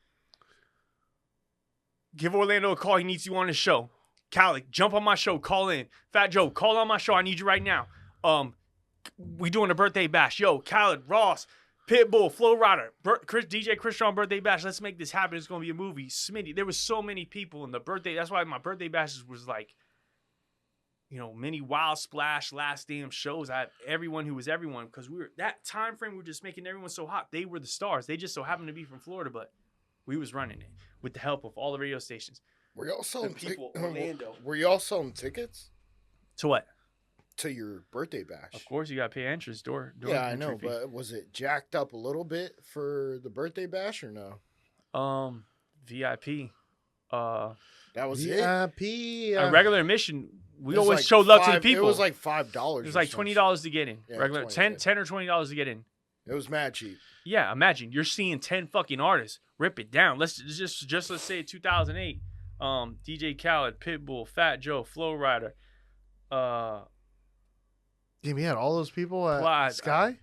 give Orlando a call. He needs you on his show. Khaled, jump on my show. Call in. Fat Joe, call on my show. I need you right now. We doing a birthday bash. Yo, Khaled, Ross, Pitbull, Flow Rider, DJ Christian birthday bash. Let's make this happen. It's going to be a movie. Smitty. There was so many people in the birthday. That's why my birthday bashes was like, mini Wild Splash, Last Damn shows. I had everyone who was everyone because that time frame, we were just making everyone so hot. They were the stars. They just so happened to be from Florida, but we was running it with the help of all the radio stations. Were y'all selling Orlando. Were y'all selling tickets To what? to your birthday bash? Of course, you got to pay entrance door. Yeah, I know, but was it jacked up a little bit for the birthday bash or no? VIP. That was it. VIP. A regular admission. We It was always like showed love to the $5 people. It was like $5. It was like $20 to get in. Yeah, Regular 20, 10 or $20 to get in. It was mad cheap. Yeah, imagine you're seeing 10 fucking artists. Rip it down. Let's say 2008. DJ Khaled, Pitbull, Fat Joe, Flow Rider. Damn, he had all those people at Plies. Sky?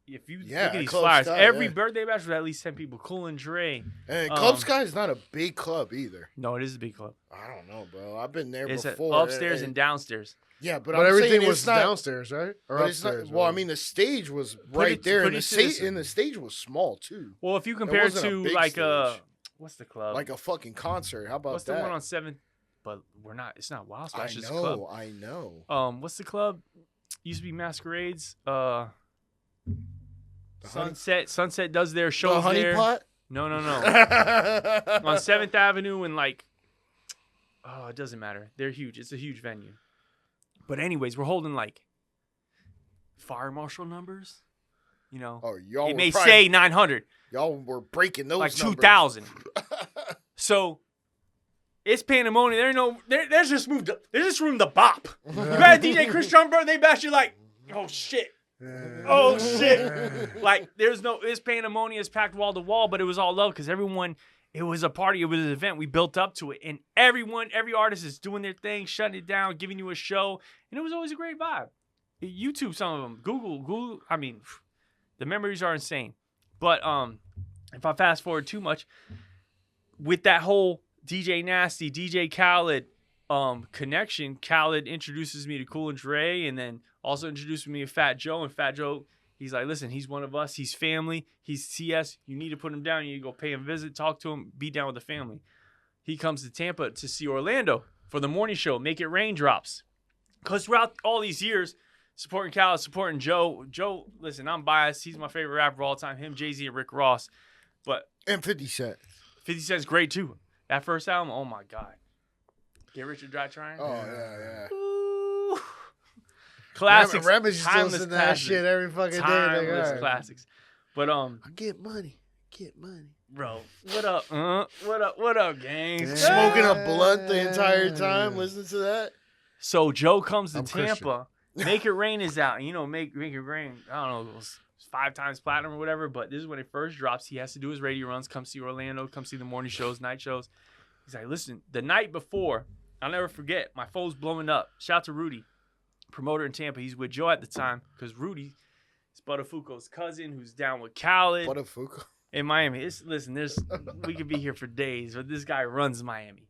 If you look Yeah, at these Club flyers, Sky, every yeah. birthday bash was at least 10 people. Cool and Dre. And Club Sky is not a big club either. No, it is a big club. I don't know, bro. I've been there It's before. upstairs and downstairs. Yeah, but But I'm everything saying was it's not, downstairs, right? Or but it's not, upstairs? well, I right? mean, the stage was right there, and the stage was small too, Well, if you compare it wasn't a to big like stage. what's the club? like a fucking concert. How about What's that? the one on 7th? But we're not. It's not Wild Splash. I It's a club. know, I know. What's the club? Used to be Masquerades. The Sunset does their shows Honey there. Pot? No. On 7th Avenue and like, it doesn't matter. They're huge. It's a huge venue. But anyways, we're holding like fire marshal numbers. Oh, y'all It were may probably- say 900, y'all were breaking those like numbers. 2,000. So it's pandemonium. There's just room to bop. You got a DJ Christian birthday bash. You're like, oh shit. Oh shit! Like it's pandemonium, it's packed wall to wall, but it was all love because everyone. It was a party, it was an event. We built up to it, and every artist is doing their thing, shutting it down, giving you a show, and it was always a great vibe. YouTube, some of them, Google. I mean, the memories are insane. But if I fast forward too much, with that whole DJ Nasty, DJ Khaled connection, Khaled introduces me to Cool and Dre, and then also introduced me to Fat Joe. And Fat Joe, he's like, listen, he's one of us. He's family. He's TS. You need to put him down. You need to go pay him a visit, talk to him, be down with the family. He comes to Tampa to see Orlando for the morning show, Make It Raindrops. Because throughout all these years, supporting Khaled, supporting Joe. Joe, listen, I'm biased. He's my favorite rapper of all time. Him, Jay-Z, and Rick Ross. But And 50 Cent. 50 Cent's great, too. That first album, oh, my God. Get Rich or Die Trying? Oh, yeah. Ooh. Classics. Rem is still Timeless sending that classics. shit every fucking day. Timeless Like, classics. But I get money. bro, what up? What up, gang? Yeah. Smoking a blunt the entire time. Listen to that. So Joe comes to I'm Tampa. Make It Rain is out. You know, Make It Rain. I don't know, it was 5 times platinum or whatever. But this is when it first drops. He has to do his radio runs. Come see Orlando. Come see the morning shows, night shows. He's like, listen, the night before, I'll never forget. My phone's blowing up. Shout out to Rudy, promoter in Tampa. He's with Joe at the time because Rudy is Buttafuoco's cousin who's down with Khaled. Buttafuoco. In Miami. We could be here for days, but this guy runs Miami.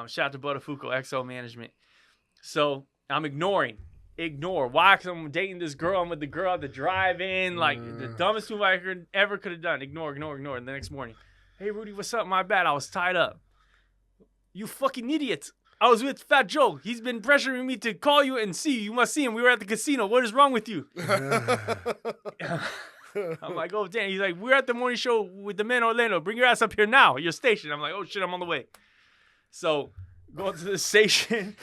Shout out to Buttafuoco XO management. So I'm ignoring. Why? Because I'm dating this girl. I'm with the girl at the drive-in. Like the dumbest move I ever could have done. Ignore. And the next morning, hey Rudy, what's up? My bad. I was tied up. You fucking idiot. I was with Fat Joe. He's been pressuring me to call you and see you. You must see him. We were at the casino. What is wrong with you? I'm like, oh, damn. He's like, we're at the morning show with the men in Orlando. Bring your ass up here now. Your station. I'm like, oh, shit, I'm on the way. So, go to the station.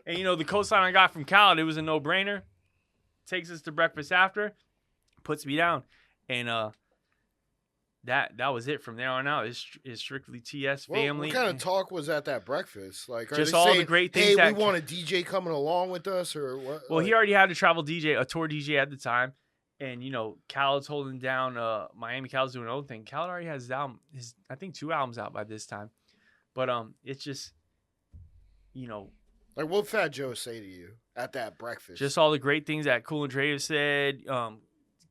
And, you know, the cosign I got from Khaled, it was a no-brainer. Takes us to breakfast after. Puts me down. And that was it. From there on out, it's strictly TS family. What kind of talk was at that breakfast? Like, just all the great things. Hey, we want a DJ coming along with us, or what? Well, he already had a travel DJ, a tour DJ at the time. And, you know, Khaled's holding down Miami. Khaled's doing another thing. Khaled already has his I think 2 albums out by this time. But it's just, you know. Like, what Fat Joe say to you at that breakfast? Just all the great things that Cool and Dre have said.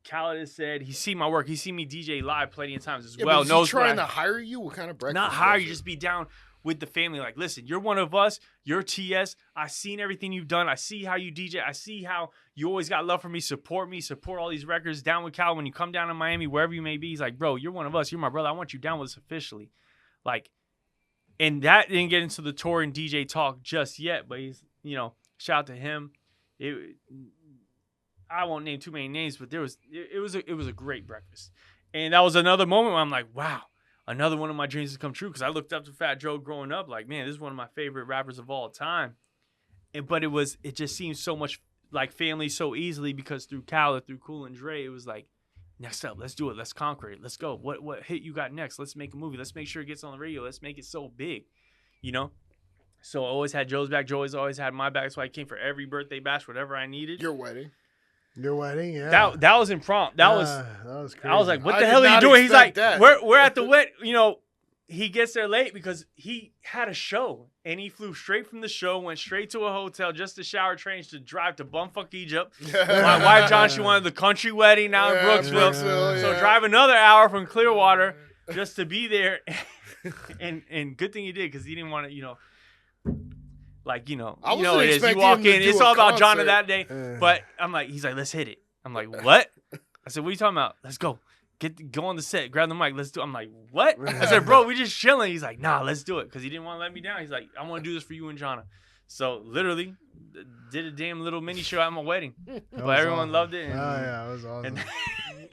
Khaled has said. He's seen my work. He's seen me DJ live plenty of times as well. But is he trying to hire you? What kind of breakfast? Not hire you, just be down with the family. Like, listen, you're one of us. You're TS. I've seen everything you've done. I see how you DJ. I see how you always got love for me. Support all these records. Down with Cal when you come down to Miami, wherever you may be. He's like, bro, you're one of us. You're my brother. I want you down with us officially. Like, and that didn't get into the tour and DJ talk just yet. But he's, you know, shout out to him. I won't name too many names, but it was a great breakfast. And that was another moment where I'm like, wow. Another one of my dreams has come true because I looked up to Fat Joe growing up. Like, man, this is one of my favorite rappers of all time. But it just seems so much like family so easily because through Khaled, through Cool and Dre, it was like, next up, let's do it. Let's conquer it. Let's go. What hit you got next? Let's make a movie. Let's make sure it gets on the radio. Let's make it so big, you know? So I always had Joe's back. Joe always had my back. So I came for every birthday bash, whatever I needed. Your wedding, yeah. That was impromptu. That was crazy. I was like, what the hell are you doing? He's like, we're at the wet, you know. He gets there late because he had a show and he flew straight from the show, went straight to a hotel just to shower, change to drive to bumfuck Egypt. My wife John, she wanted the country wedding now in Brooksville. So drive another hour from Clearwater just to be there. and good thing he did because he didn't want to, you know, like, you know it is. You walk in, it's all about John that day. But I'm like, he's like, let's hit it. I'm like, what? I said, what are you talking about? Let's go. Go on the set, grab the mic, let's do it. I'm like, what? I said, bro, we just chilling. He's like, nah, let's do it. Because he didn't want to let me down. He's like, I want to do this for you and Jonna. So literally did a damn little mini show at my wedding. But everyone loved it. And, yeah, it was awesome. And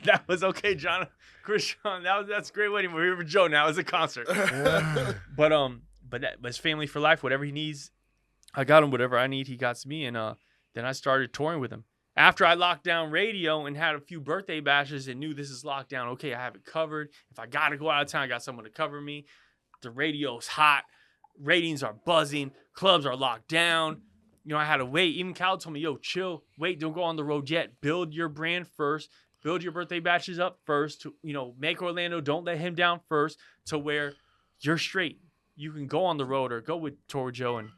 that was okay, Jonna. Christion, that's a great wedding. We're here for Joe now. It's a concert. But it's family for life. Whatever he needs, I got him. Whatever I need, he got me. And then I started touring with him. After I locked down radio and had a few birthday bashes and knew this is locked down, okay, I have it covered. If I got to go out of town, I got someone to cover me. The radio's hot. Ratings are buzzing. Clubs are locked down. You know, I had to wait. Even Cal told me, yo, chill. Wait, don't go on the road yet. Build your brand first. Build your birthday bashes up first. To, you know, make Orlando. Don't let him down first to where you're straight. You can go on the road or go with Tour Joe and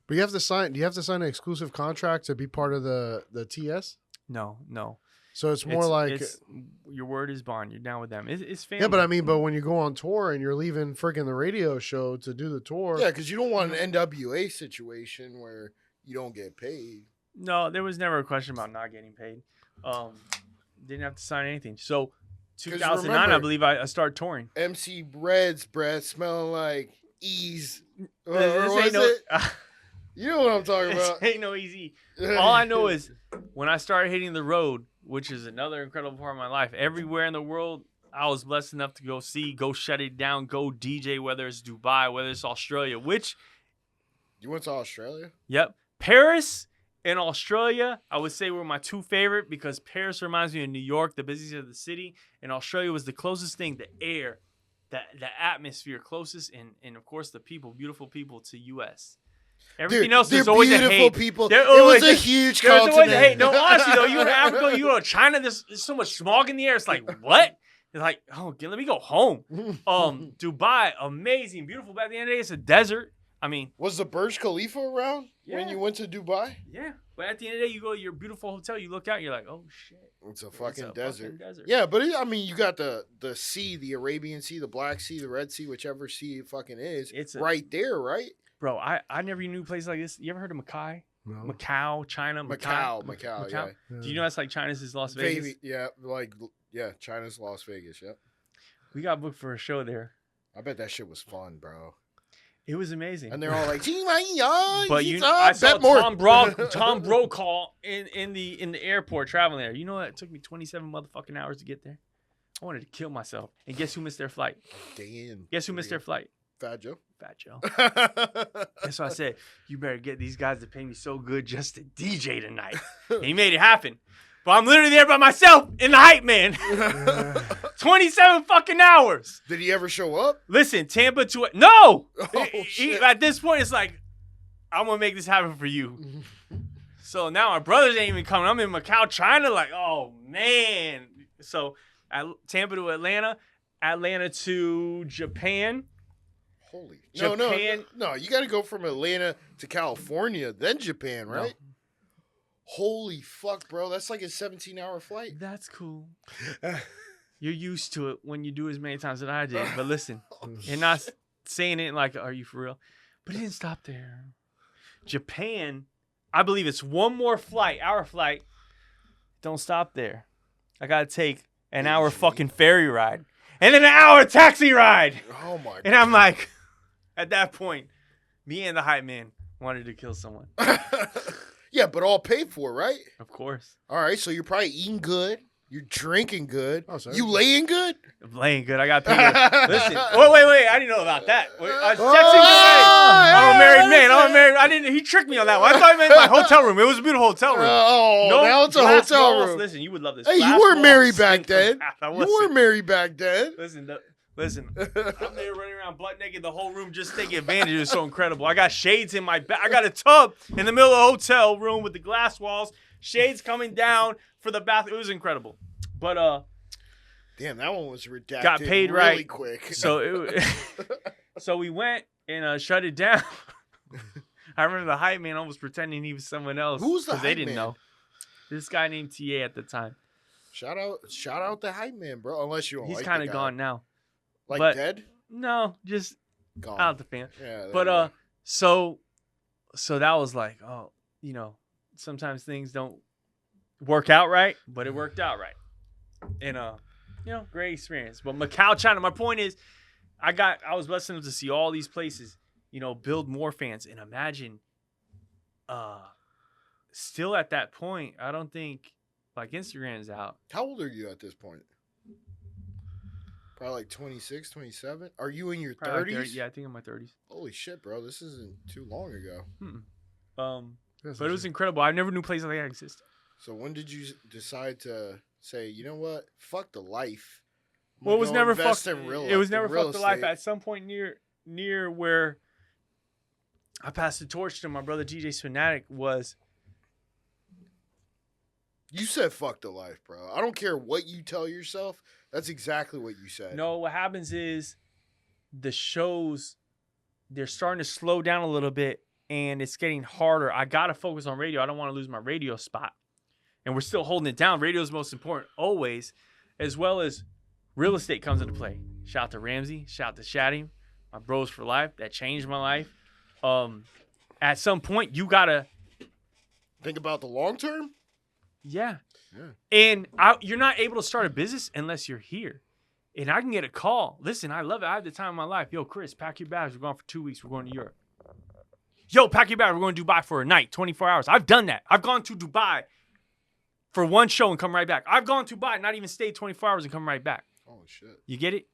But you have to sign. Do you have to sign an exclusive contract to be part of the TS? No. So it's more like your word is bond. You're down with them. It's family. Yeah, but I mean, when you go on tour and you're leaving freaking the radio show to do the tour. Yeah, because you don't want an NWA situation where you don't get paid. No, there was never a question about not getting paid. Didn't have to sign anything. So 2009, remember, I believe I started touring. MC Red's breath smelling like Ease. Or this ain't it? You know what I'm talking about. This ain't no easy. All I know is when I started hitting the road, which is another incredible part of my life, everywhere in the world, I was blessed enough to go shut it down, go DJ, whether it's Dubai, whether it's Australia, which... You went to Australia? Yep. Paris in Australia, I would say were my two favorite because Paris reminds me of New York, the busiest of the city, and Australia was the closest thing, the air, the atmosphere closest, and of course the people, beautiful people to U.S. Everything else is always a hate. Beautiful people. It was a huge continent. Always a hate. No, honestly though, you go to Africa, you go to China, there's so much smog in the air. It's like, what? It's like, oh, let me go home. Dubai, amazing, beautiful. But at the end of the day, it's a desert. I mean, was the Burj Khalifa around when Yeah. you went to Dubai? yeah. But at the end of the day, you go to your beautiful hotel, you look out, you're like, oh shit. It's a fucking desert. desert. Yeah, but I mean, you got the sea, the Arabian Sea, the Black Sea, the Red Sea, whichever sea it fucking is. It's right there, right? Bro, I never knew a place like this. You ever heard of Macau? No. Macau, China, Macau, Macau. yeah. Do you know that's like China's Las Vegas? Baby, yeah, China's Las Vegas, yep. We got booked for a show there. I bet that shit was fun, bro. It was amazing. And they're all like, but I saw Tom Brokaw in the airport traveling there. You know what? It took me 27 motherfucking hours to get there. I wanted to kill myself. And guess who missed their flight? Damn. Guess who missed their flight? Fat Joe. Fat Joe. That's why I said, you better get these guys to pay me so good just to DJ tonight. And he made it happen. But I'm literally there by myself in the hype man. 27 fucking hours. Did he ever show up? Listen, Tampa to it. No. Oh, shit. At this point, it's like, I'm going to make this happen for you. So now my brothers ain't even coming. I'm in Macau, China, like, oh, man. So Tampa to Atlanta, Atlanta to Japan. Holy. Japan. No, you got to go from Atlanta to California, then Japan, right? No. Holy fuck, bro. That's like a 17-hour flight. That's cool. You're used to it when you do as many times as I did. But listen, you're not saying it like, are you for real? But it didn't stop there. Japan, I believe it's one more flight, our flight. Don't stop there. I got to take an hour fucking ferry ride. And then an hour taxi ride. Oh, my God. And I'm like, at that point, me and the hype man wanted to kill someone. Yeah, but all paid for, right? Of course. All right, so you're probably eating good. You're drinking good. Oh, sorry. You laying good? I'm laying good. I got paid. Listen. Wait. I didn't know about that. I'm a married man. I didn't. He tricked me on that one. I thought he meant my hotel room. It was a beautiful hotel room. Now it's a glass hotel walls. room. Listen, you would love this. Hey, Glass you were walls married sink back to the then. bath. I You wasn't. were married back then. Listen. I'm there running around butt naked, the whole room just taking advantage. It's so incredible. I got shades in my back. I got a tub in the middle of the hotel room with the glass walls, shades coming down for the bath. It was incredible. But Damn, that one was redacted. Got paid really right. quick. So so we went and shut it down. I remember the hype man almost pretending he was someone else. Who's the 'cause they hype didn't man? know. This guy named TA at the time. Shout out the hype man, bro. Unless you don't He's like kind the of guy. gone now. Like but- dead? No, just Gone. out the fan. Yeah. there you But go. so that was like, oh, sometimes things don't work out right, but it worked out right. And great experience. But Macau, China, my point is, I was blessed enough to see all these places, build more fans. And imagine still at that point, I don't think like Instagram is out. How old are you at this point? Probably like 26, 27. Are you in your Probably like 30s? yeah, I think in my 30s. Holy shit, bro. This isn't too long ago. But it was incredible. I never knew places like that existed. So when did you decide to say, you know what? Fuck the life. I'm Well, it gonna was go never invest fucked. in real It was in never real fucked the life. estate. At some point near where I passed the torch to my brother DJ Fanatic was. You said fuck the life, bro. I don't care what you tell yourself. That's exactly what you said. No, what happens is the shows, they're starting to slow down a little bit and it's getting harder. I got to focus on radio. I don't want to lose my radio spot. And we're still holding it down. Radio is most important always, as well as real estate comes into play. Shout out to Ramsey. Shout out to Shaddy. My bros for life. That changed my life. At some point, you got to. Think about the long term? Yeah. Yeah. And you're not able to start a business unless you're here. And I can get a call. Listen, I love it. I have the time of my life. Yo, Chris, pack your bags. We're going for 2 weeks. We're going to Europe. Yo, pack your bags. We're going to Dubai for a night, 24 hours. I've done that. I've gone to Dubai for one show and come right back. I've gone to Dubai, not even stayed 24 hours and come right back. Oh, shit. You get it?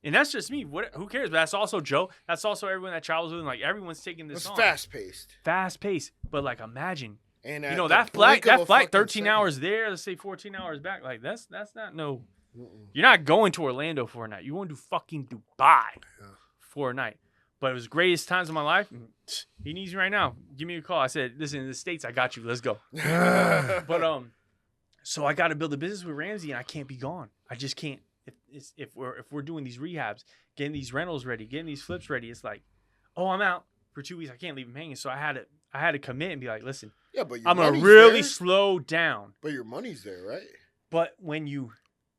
And that's just me. Who cares? But that's also Joe. That's also everyone that travels with him. Like, everyone's taking this It's on. fast-paced. Fast paced. But, like, imagine And You know, that flight 13 hours there, let's say 14 hours back. Like that's not no. You're not going to Orlando for a night. You're going to fucking Dubai for a night. But it was the greatest times of my life. He needs me right now. Give me a call. I said, listen, in the States, I got you. Let's go. But so I got to build a business with Ramsey, and I can't be gone. I just can't. If we're doing these rehabs, getting these rentals ready, getting these flips ready, it's like, oh, I'm out for 2 weeks. I can't leave him hanging. So I had to commit and be like, listen, but I'm gonna really slow down. But your money's there, right? But when you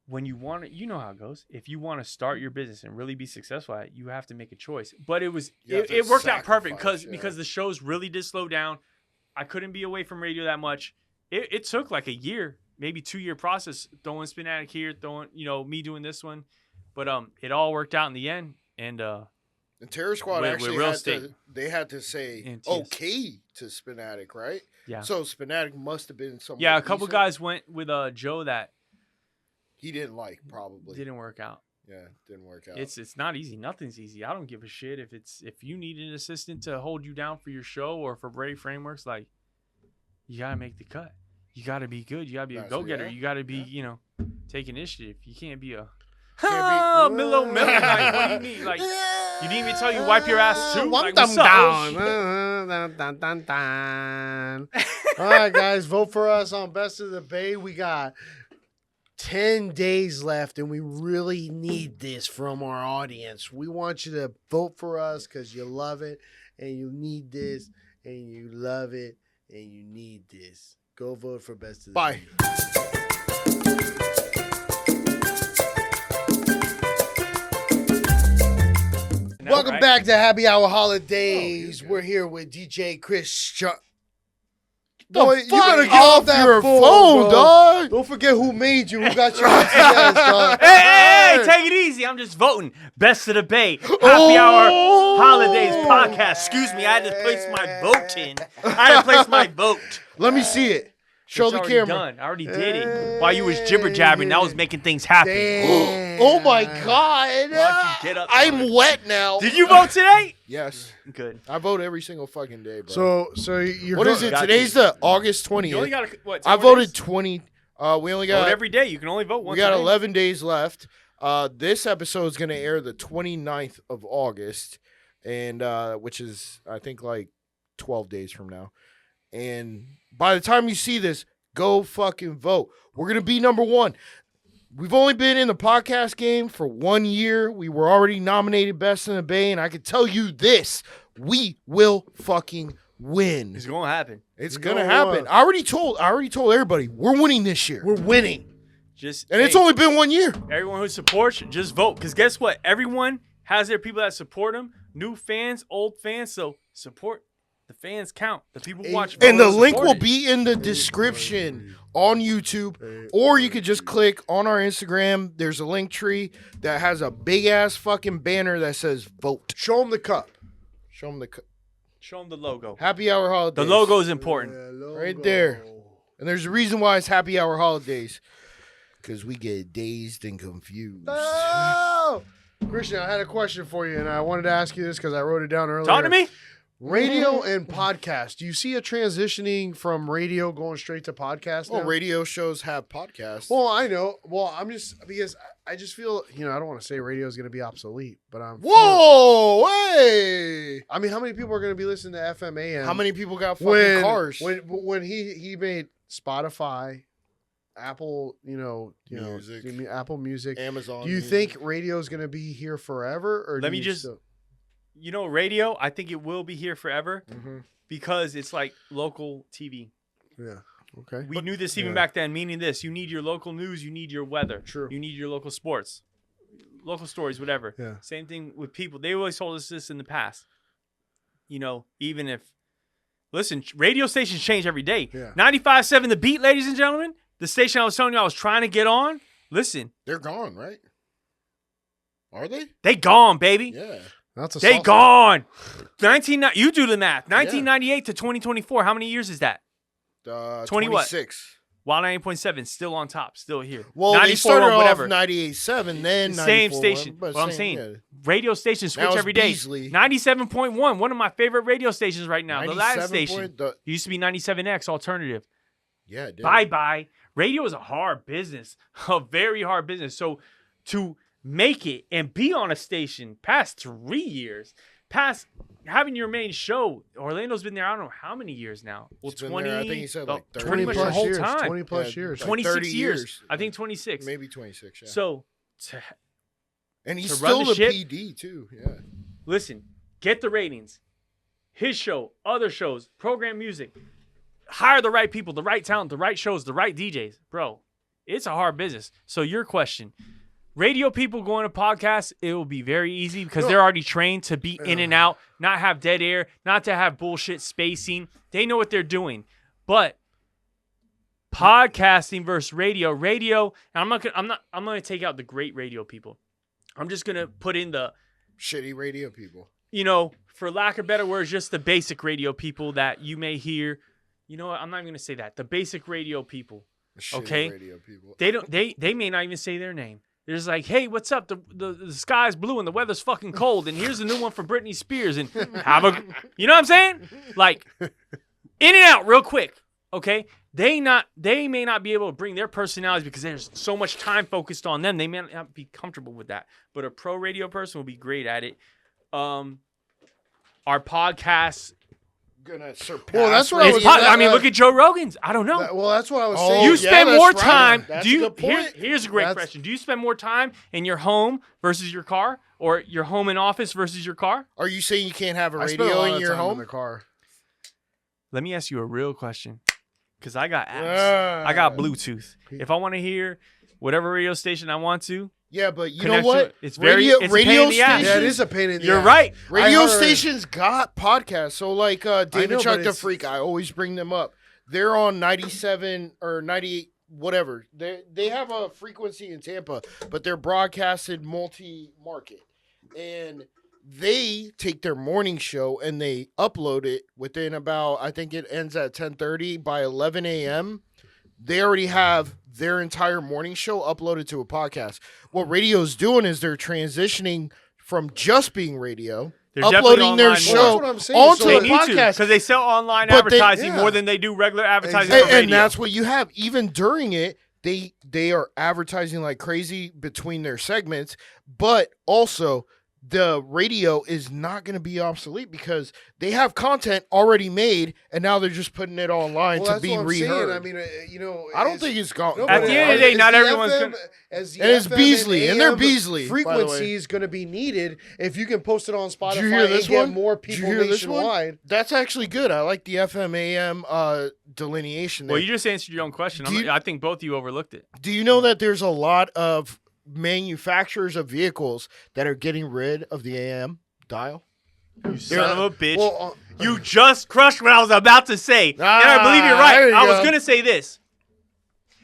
want to, you know how it goes. If you want to start your business and really be successful at it, you have to make a choice. But it worked out perfect because the shows really did slow down. I couldn't be away from radio that much. It took like a year, maybe 2-year process, throwing Spin Addict here, throwing, me doing this one. But it all worked out in the end. And Terror Squad actually had to say okay to Spin Addict, right? Yeah. So Spin Addict must have been somewhere. Yeah, a couple guys went with Joe that he didn't like, probably. Didn't work out. Yeah, didn't work out. It's not easy. Nothing's easy. I don't give a shit if you need an assistant to hold you down for your show or for Brave Frameworks. Like, you gotta make the cut. You gotta be good. You gotta be a go-getter. You gotta be, take initiative. You can't be a Milo. Like, what do you mean? Like, you need me to tell you wipe your ass too? Like, what's up? All right, guys, vote for us on Best of the Bay. We got 10 days left, and we really need this from our audience. We want you to vote for us because you love it, and you need this, and you love it, and you need this. Go vote for Best of the Bay. Welcome back to Happy Hour Holidaze. We're here with DJ Christian. Boy, you better get off your phone, dog. Don't forget who made you, who got your ass, dog. Hey, take it easy. I'm just voting. Best of the Bay. Happy Hour Holidaze podcast. Excuse me, I had to place my vote in. Let me see it. Show the camera. Done. I already did it. While you was jibber jabbering, I was making things happen. Oh my God! Get up. I'm wet now. Did you vote today? Yes. Good. I vote every single fucking day, bro. So you're. What is it? Today's the August 20th. You only got what? I voted 20. We only got vote every day. You can only vote once. We got 11 days left. This episode is gonna air the 29th of August, and which is I think like 12 days from now. And by the time you see this, go fucking vote. We're going to be number one. We've only been in the podcast game for 1 year. We were already nominated Best in the Bay, and I can tell you this. We will fucking win. It's going to happen. It's going to happen. I already told everybody, we're winning this year. We're winning. It's only been 1 year. Everyone who supports, just vote. Because guess what? Everyone has their people that support them. New fans, old fans. So support. The fans count. The people watch. And the link will be in the description on YouTube, or you could just click on our Instagram. There's a link tree that has a big ass fucking banner that says vote. Show them the cup. Show them the logo. Happy Hour Holidaze. The logo is important. Right there. And there's a reason why it's Happy Hour Holidaze. Because we get dazed and confused. Oh! Christian, I had a question for you, and I wanted to ask you this because I wrote it down earlier. Talk to me. Radio and podcast. Do you see a transitioning from radio going straight to podcast now? Well, radio shows have podcasts. Well, I know. Well, because I just feel, I don't want to say radio is going to be obsolete, but I'm. Whoa, hey! I mean, how many people are going to be listening to FM AM? How many people got fucking cars? When he made Spotify, Apple, Music. Apple Music, Amazon. Do you think radio is going to be here forever, or let me just. Radio, I think it will be here forever because it's like local TV. Yeah. Okay. We knew this even back then, meaning this. You need your local news. You need your weather. True. You need your local sports, local stories, whatever. Yeah. Same thing with people. They always told us this in the past. Even if, listen, radio stations change every day. Yeah. 95.7 The Beat, ladies and gentlemen. The station I was telling you I was trying to get on. Listen. They're gone, right? Are they? They gone, baby. Yeah. They gone. You do the math. 1998 to 2024. How many years is that? 26. Wild 98.7 still on top, still here. Well, they 94.1, started whatever. off 98.7, then Same 94.1, station. but What I'm same, saying, yeah. radio stations switch Now it's every day. Beasley. 97.1, one of my favorite radio stations right now. The Latin 97 station. point- the- It used to be 97X alternative. Yeah, it did. Bye. Radio is a hard business, a very hard business. So to make it and be on a station past 3 years, past having your main show, Orlando's been there, I don't know how many years now. Well, It's been 20, there, I think he said like 30 pretty much the plus whole years. time. 20 plus Yeah, years. like 26 30 years. I think 26. Maybe 26, yeah. So and he's to run still the the ship- PD, too, yeah. listen, get the ratings. His show, other shows, program music. Hire the right people, the right talent, the right shows, the right DJs. Bro, it's a hard business. So your question, radio people going to podcasts, it will be very easy because they're already trained to be in and out, not have dead air, not to have bullshit spacing. They know what they're doing. But podcasting versus radio, and I'm gonna take out the great radio people. I'm just gonna put in the, Shitty radio people. for lack of better words, just the basic radio people that you may hear. You know what? I'm not even gonna say that. The basic radio people. Shitty Okay. radio people. They may not even say their name. They're just like, hey, what's up? The sky's blue and the weather's fucking cold, and here's a new one for Britney Spears, and you know what I'm saying? Like, in and out real quick. Okay. They may not be able to bring their personalities because there's so much time focused on them. They may not be comfortable with that. But a pro radio person will be great at it. Our podcasts. Gonna surpass. Well, that's what I It's was- I mean, look at Joe Rogan's. I don't know. Well, that's what I was Oh, saying. You yeah, spend that's more right. time. That's Do you? a good point. Here's a great That's- question. Do you spend more time in your home versus your car, or your home and office versus your car? Are you saying you can't have a I spent a radio lot in of your time home? in the car. Let me ask you a real question, because I got apps. Yeah. I got Bluetooth. If I want to hear whatever radio station I want to, Yeah, but you know connect to what? it. It's very it's a pain in the ass. Yeah, it is a pain in the You're ass. right. Radio I heard- stations got podcasts. So like David know, Chuck but the it's- Freak, I always bring them up. They're on 97 or 98, whatever. They have a frequency in Tampa, but they're broadcasted multi-market. And they take their morning show and they upload it within about, I think it ends at 10:30. By 11 a.m., they already have their entire morning show uploaded to a podcast. What radio's doing is they're transitioning from just being radio, They're definitely uploading their online more. Well, show that's what I'm saying. onto So a They need to podcast. because they sell online But they- advertising yeah. more than they do regular advertising Exactly. for radio. And that's what you have. Even during it, they are advertising like crazy between their segments, but also the radio is not going to be obsolete because they have content already made, and now they're just putting it online Well, to that's be what I'm saying. reheard. I mean, I don't think it's gone. No, At but the end of the day, as not the everyone's FM gonna- as the And it's FM Beasley, and they're AM Beasley, by the way. frequency is going to be needed if you can post it on Spotify Did you hear this and get one? more Did you people hear this one? nationwide. That's actually good. I like the FM AM delineation there. Well, you just answered your own question. Do you- I think both of you overlooked it. Do you know that there's a lot of manufacturers of vehicles that are getting rid of the AM dial? You son of a bitch. Well, You just crushed what I was about to say. And I believe you're there right. you I was go. going to say this.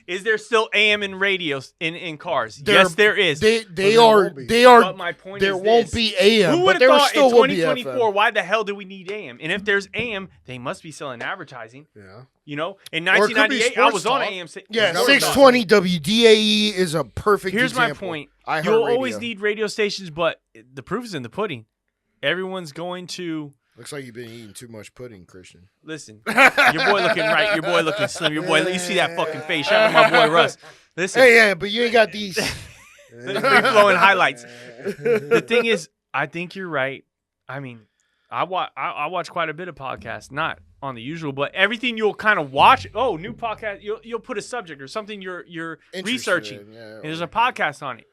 Is there still AM in radios in cars? There- Yes, there is. They there are won't be. they are. But my point There is won't this. be AM, Who but would have there thought still in will be 2024, FM. why the hell do we need AM? And if there's AM, they must be selling advertising. yeah. You know, in Or it could be 1998, I was on sports AM. Yeah, Never 620 WDAE is a perfect Here's my example. point. I You'll heard always radio. need radio stations, but the proof is in the pudding. Everyone's going to Looks like you've been eating too much pudding, Christian. listen. Your boy looking right. Your boy looking slim. Your boy, you see that fucking face. Shout out to my boy Russ. Listen, Hey, yeah, but you ain't got these. free flowing highlights. The thing is, I think you're right. I mean, I watch quite a bit of podcasts, not on the usual, but everything you'll kind of watch. Oh, new podcast. You'll put a subject or something you're Interested researching, in, yeah, and there's a podcast on it.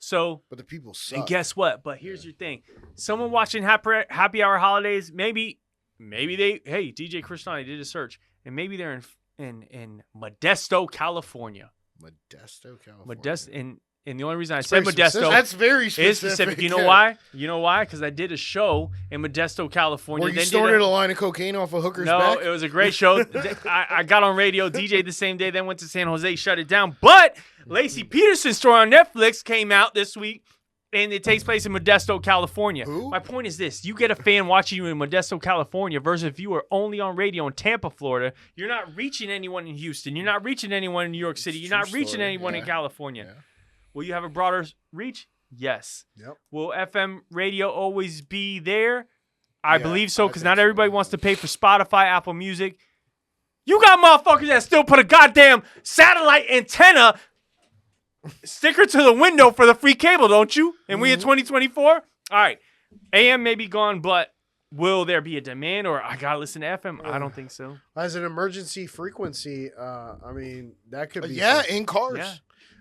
So, But the people suck. and guess what? But here's your thing: someone watching Happy Hour Holidaze, maybe they. Hey, DJ Christian, I did a search, and maybe they're in Modesto, California. Modesto, California. Modesto, and the only reason I That's said very Modesto. specific. That's very It's specific. specific. You know why? You know why? Because I did a show in Modesto, California. Where you then snorted did a line of cocaine off a hooker's no, back? it was a great show. I got on radio, DJed the same day, then went to San Jose, shut it down. But Lacey Peterson's story on Netflix came out this week, and it takes place in Modesto, California. Who? My point is this. You get a fan watching you in Modesto, California versus if you were only on radio in Tampa, Florida. You're not reaching anyone in Houston. You're not reaching anyone in New York City. You're not reaching anyone in California. Yeah. Will you have a broader reach? Yes. Yep. Will FM radio always be there? I Yeah, believe so, I because think not so. everybody wants to pay for Spotify, Apple Music. You got motherfuckers that still put a goddamn satellite antenna sticker to the window for the free cable, don't you? And we in 2024? All right. AM may be gone, but will there be a demand or I got to listen to FM? I don't think so. As an emergency frequency, I mean, that could be. Yeah, some- in cars. Yeah.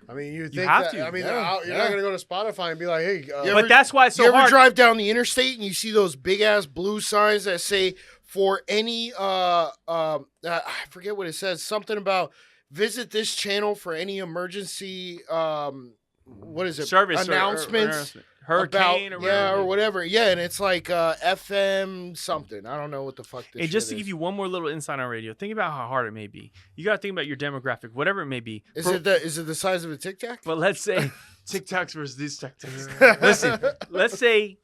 I mean, you think have that, to. I mean, Yeah, you're yeah. not going to go to Spotify and be like, hey, Yeah, But that's why it's so you ever hard. drive down the interstate and you see those big ass blue signs that say for any I forget what it says, something about visit this channel for any emergency what is it? Service or- announcements hurricane about, or yeah, whatever. or whatever. Yeah, and it's like FM something. I don't know what the fuck this And just to shit give is. you one more little insight on radio, think about how hard it may be. You got to think about your demographic, whatever it may be. Is it the size of a Tic Tac? But let's say TikToks versus these TikToks. Listen, let's say,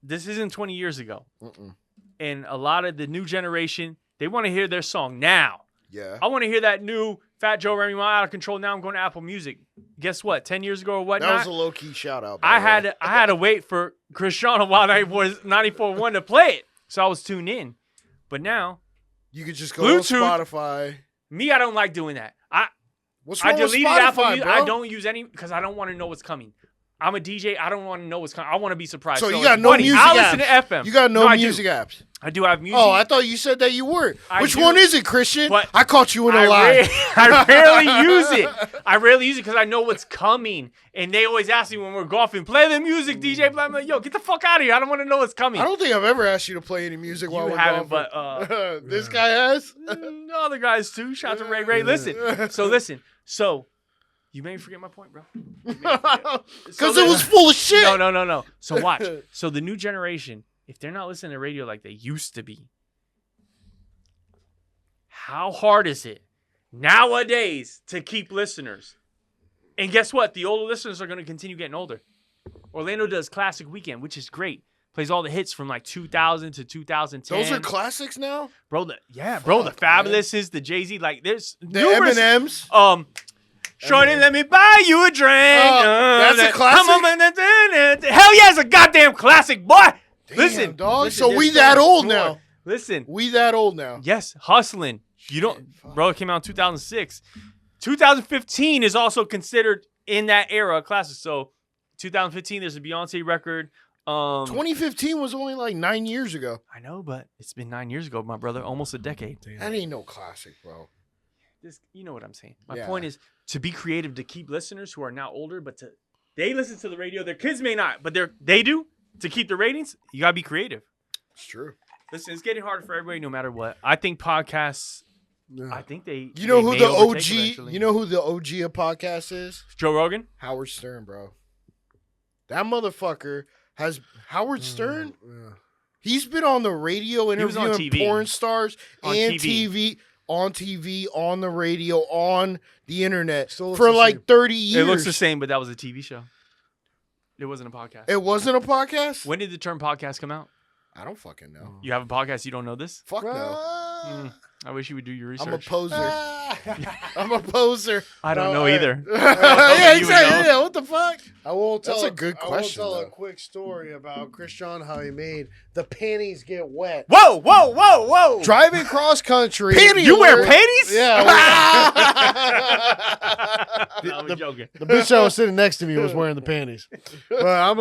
this isn't 20 years ago. Mm-mm. And a lot of the new generation, they want to hear their song now. Yeah. I want to hear that new Fat Joe Remy Ma Out of Control. Now I'm going to Apple Music. Guess what? 10 years ago or That whatnot, was a low key shout out. I had to wait for Christion while I was 94.1 to play it. So I was tuned in. But now, You could just go Bluetooth. to Spotify. me, I don't like doing that. What's I wrong with deleted Apple Spotify, Music. bro? I don't use any because I don't want to know what's coming. I'm a DJ. I don't want to know what's coming. I want to be surprised. So you it's got no funny. music I'll apps. listen to FM. You got no I do. music apps. I do have music. Oh, I thought you said that you weren't. I Which do. one is it, Christian? But I caught you in a lie. I rarely use it. I rarely use it because I know what's coming. And they always ask me when we're golfing, play the music, DJ. I'm like, yo, get the fuck out of here. I don't want to know what's coming. I don't think I've ever asked you to play any music while You we're haven't, golfing. but This guy has. other guys too. Shout out to Ray Ray. Listen. So you made me forget my point, bro. Because it was full of shit. No. So watch. So the new generation, if they're not listening to radio like they used to be, how hard is it nowadays to keep listeners? And guess what? The older listeners are going to continue getting older. Orlando does Classic Weekend, which is great. Plays all the hits from like 2000 to 2010. Those are classics now? bro. The Fabulouses, the Jay-Z, like there's The numerous. M&M's? Shorty, let me buy you a drink. That's a classic? Hell yeah, it's a goddamn classic, boy. Listen, dog. listen, So there's we so that much old more. now. Listen, We that old now. yes, hustling. You don't, bro. It came out in 2006. 2015 is also considered in that era a classic. So 2015, there's a Beyonce record. 2015 was only like 9 years ago. I know, but it's been 9 years ago, my brother, almost a decade. That ain't no classic, bro. You know what I'm saying. My Yeah. point is to be creative, to keep listeners who are now older, but they listen to the radio. Their kids may not, but they do. To keep the ratings, you gotta be creative. It's true. Listen, it's getting harder for everybody, no matter what. I think podcasts. I think they. You know they who may the overtake OG? eventually. You know who the OG of podcasts is? Joe Rogan. Howard Stern, bro. That motherfucker has Howard Stern. He's been on the radio was on interviewing TV. porn stars On and TV. on TV, on the radio, on the internet Still looks for the like same. 30 years. It looks the same, but that was a TV show. It wasn't a podcast. It wasn't a podcast? When did the term podcast come out? I don't fucking know. You have a podcast, you don't know this? Fuck no. I wish you would do your research. I'm a poser. I'm a poser. I don't No, know either. Yeah, you would exactly. know. Yeah, what the fuck? I will tell. That's a good question, I will tell though. a quick story about Christion, how he made the panties get wet. Whoa! Driving cross country. Panty You wear alert. panties? Yeah. No, I'm joking. The bitch that was sitting next to me was wearing the panties. But I'm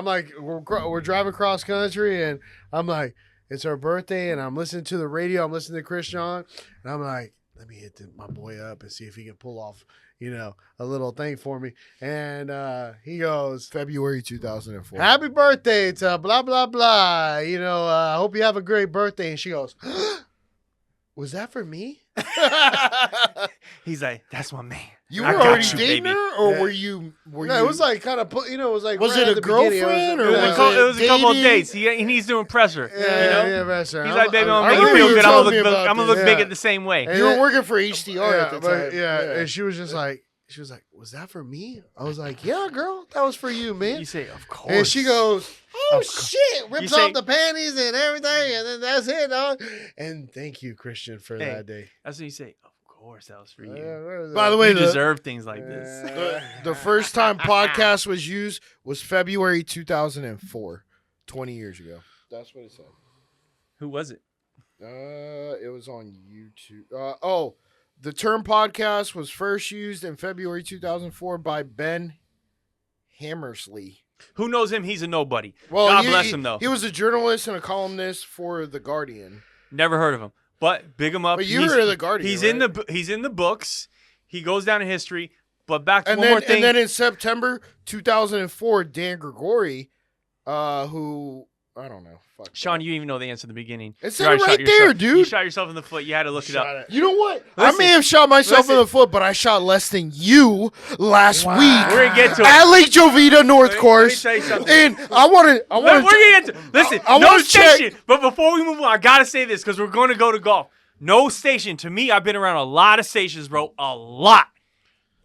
like, we're driving cross country, and I'm like, it's her birthday, and I'm listening to the radio. I'm listening to Christian, and I'm like, let me hit my boy up and see if he can pull off, a little thing for me. And he goes, February 2004. happy birthday to blah, blah, blah. I hope you have a great birthday. And she goes, was that for me? He's like, that's my man. You I were got already you, dating baby. her, or Yeah. were you? No, it was like kind of, it was like, Was right it at a the beginning. girlfriend, or It was, was it was a couple of dating? dates. He needs to impress her. Yeah, that's right. He's like, baby, I'm I gonna make you remember feel you good. told me about I'm gonna this. look big Yeah. at the same way. And You were then- working for HDR at the time. and she was just like, She was like, "Was that for me?" I was like, "Yeah, girl, that was for you, man." You say, of course. And she goes, "Oh Of course. shit!" Rips say- off the panties and everything, and then that's it, dog. And thank you, Christian, for Hey, that day. That's what you say. Of course, that was for you. By the way, You the, deserve things like this. the first time podcast was used was February 2004, 20 years ago. That's what it said. Who was it? It was on YouTube. The term podcast was first used in February 2004 by Ben Hammersley. Who knows him? He's a nobody. Well, God bless him, though. He was a journalist and a columnist for The Guardian. Never heard of him. But big him up. But you heard of The Guardian, He's right? he's in the books. He goes down in history. But back to And one more thing. And then in September 2004, Dan Gregori, who, I don't know. Fuck Sean, that. you didn't even know the answer in the beginning. It You said already it shot right there, yourself- dude. You shot yourself in the foot. You had to look it up. You know what? Listen, I may have shot myself in listen. the foot, but I shot less than you last week. We're going to get to it. At Lake Jovita North Let me Course. tell you something. And I want We're to. going to get to Listen, I no wanna check- station. But before we move on, I got to say this because we're going to go to golf. No station. To me, I've been around a lot of stations, bro. A lot.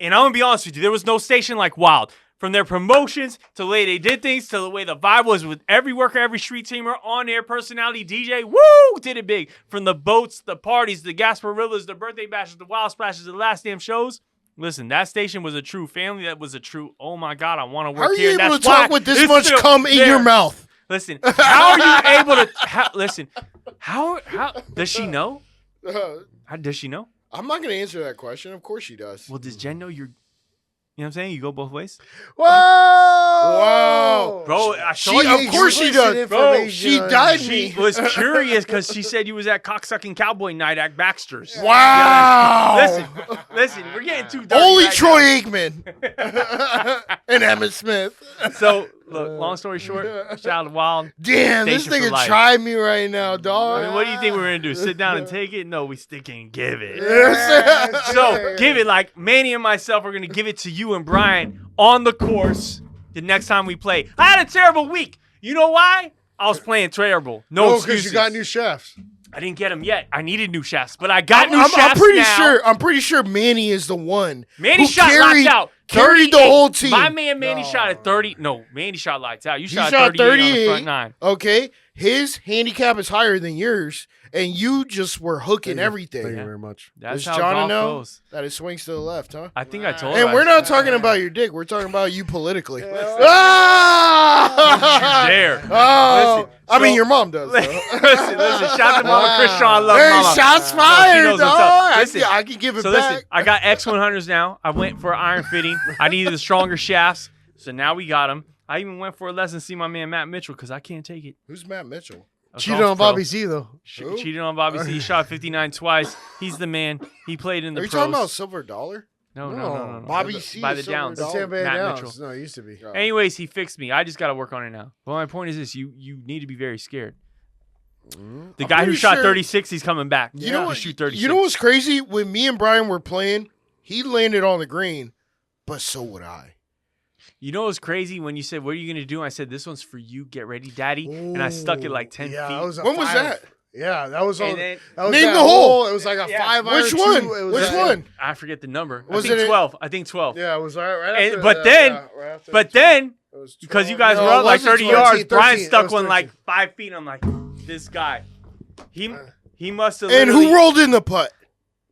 And I'm going to be honest with you. There was no station like Wild. From their promotions to the way they did things to the way the vibe was with every worker, every street teamer, on-air personality, DJ, woo, did it big. From the boats, the parties, the Gasparillas, the birthday bashes, the wild splashes, the last damn shows. Listen, that station was a true family. That was a true, oh my God, I want to How work are here. you able to That's why talk with this it's much still cum in there. your mouth? Listen, how are you able to, listen, how, does she know? How does she know? I'm not going to answer that question. Of course she does. Well, does Jen know you're, you know what I'm saying? You go both ways? Whoa! Wow. Bro, I She, saw you. of course she does. Bro, she died She me. was curious because she said you was at cocksucking cowboy night at Baxter's. Wow. Listen, we're getting too dirty. Only right Troy Aikman and Emmett Smith. now. So, look, long story short, shout out to Wild. Damn, this Station for nigga life. tried me right now, dog. I mean, what do you think we're going to do? Sit down and take it? No, we stick and give it. Yeah. So, give it like Manny and myself are going to give it to you and Brian on the course the next time we play. I had a terrible week. You know why? I was playing terrible. No because excuses. you got new chefs. I didn't get them yet. I needed new shafts, but I got new I'm shafts pretty now. sure. I'm pretty sure Manny is the one. Manny who shot carried, lights out. Carried the 38. whole team. My man Manny shot at 30. No, Manny shot lights out. You He shot, shot 38 on the 38. front nine. Okay, his handicap is higher than yours, and you just were hooking everything. Thank you very much. That's Does how John golf know goes. that it swings to the left, huh? I think I told her. And we're not talking about your dick. We're talking about you politically. Ah! There. Oh, Listen, I mean, so- your mom does. Though. listen. Shout out to Mama Christion. I love Hey, Mama. shots She fired, knows dog. what's up. Listen, I can give it So back. listen, I got X100s now. I went for iron fitting. I needed the stronger shafts, so now we got them. I even went for a lesson to see my man Matt Mitchell because I can't take it. Who's Matt Mitchell? A Cheated golf on pro. Bobby Z though. Who? Cheated on Bobby C. He shot 59 twice. He's the man. He played in the Are you pros. talking about Silver Dollar? No. Bobby C. By is the Downs. Silver That's Dollar. Tampa Matt Downs. Mitchell. No, it used to be. Oh. Anyways, he fixed me. I just got to work on it now. But my point is this: you need to be very scared. The I'm guy who pretty shot sure- 36, he's coming back. You know To what? shoot 36. You know what's crazy? When me and Brian were playing, he landed on the green, but so would I. You know what's crazy when you said, "What are you gonna do?" And I said, "This one's for you. Get ready, Daddy." And I stuck it like 10 Yeah, feet. that was a When was five- that? Yeah, that was on. And then- That was Name that the hole. It was like a Yeah. 5 iron. Which one? It was Which that- one? I forget the number. Was I think it- 12. I think 12. Yeah, it was right And- after. but that, then- yeah, right after But the- then, it was because you 12. guys No, were it up like wasn't 30 13, yards, Brian 13, it stuck was one 13. like 5 feet. I'm like, this guy. He must have. And who rolled in the putt?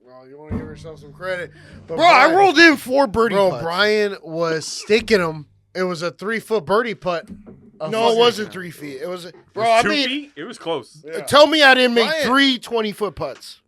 Well, you want to give yourself some credit, but Bro, I rolled in 4 birdie Bro, putts. Brian was sticking him. It was a 3-foot birdie putt. No, it wasn't 3 feet. It was, bro. I 2 mean, feet? It was close. Yeah. tell me I didn't make Brian- 3 20-foot putts.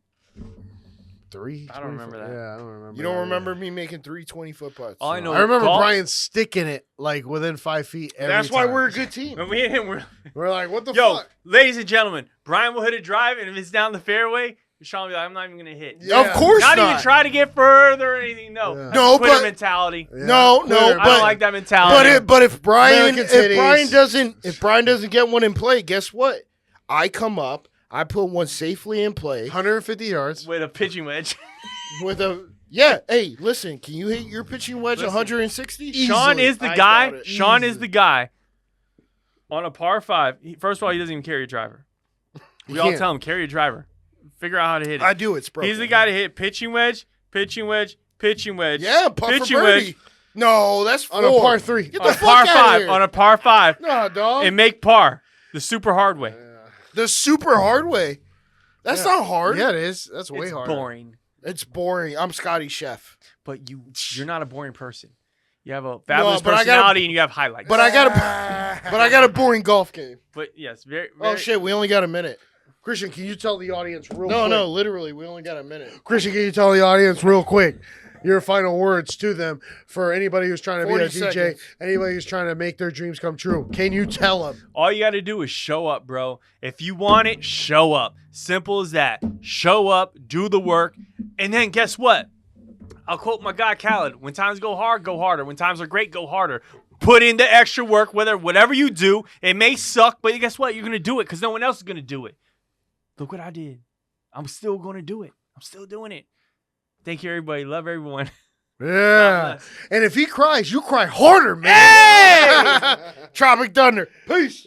3. I don't remember that. Yeah, I don't remember. You don't that remember me making 3 20-foot putts? All I know I remember golf- Brian sticking it like within 5 feet. Every That's why time. we're a good team. And me and him were. We're like, what the Yo, fuck? ladies and gentlemen, Brian will hit a drive, and if it's down the fairway, Sean will be like, I'm not even going to hit. Yeah. Of course Not not. even try to get further or anything. No. Yeah. That's No, a quitter but- mentality. Yeah, No, quitter, no, I but- don't like that mentality. But if Brian American titties. if Brian doesn't get one in play, guess what? I come up, I put one safely in play 150 yards. with a pitching wedge. with a Hey, listen, can you hit your pitching wedge Listen. 160? Sean is the I guy. doubt it. Sean is Easily. the guy. On a par 5, first of all, he doesn't even carry a driver. We all can't. tell him, carry a driver. Figure out how to hit it. I do it, bro. He's the guy to hit pitching wedge, pitching wedge, pitching wedge. Yeah, putt for pitching birdie. wedge No, that's On a four. par 3. Get on the a fuck par out of 5. here. On a par 5. Nah, dog. And make par the super hard way. The super hard way. That's not hard. Yeah, it is. That's way It's hard. boring. It's boring. I'm Scotty Chef. But you're not a boring person. You have a fabulous but I gotta- personality and you have highlights. But I got a boring golf game. But yes, very, Oh very shit, we only got a minute. Christian, can you tell the audience real quick? No, literally, we only got a minute. Christian, can you tell the audience real quick your final words to them for anybody who's trying to be a 40 DJ, seconds. anybody who's trying to make their dreams come true? Can you tell them? all you got to do is show up, bro. If you want it, show up. Simple as that. Show up, do the work, and then guess what? I'll quote my guy Khaled. When times go hard, go harder. When times are great, go harder. Put in the extra work, whatever you do. It may suck, but guess what? You're going to do it because no one else is going to do it. Look what I did. I'm still going to do it. I'm still doing it. Thank you, everybody. Love everyone. Yeah. And if he cries, you cry harder, man. Hey! Tropic Thunder. Peace.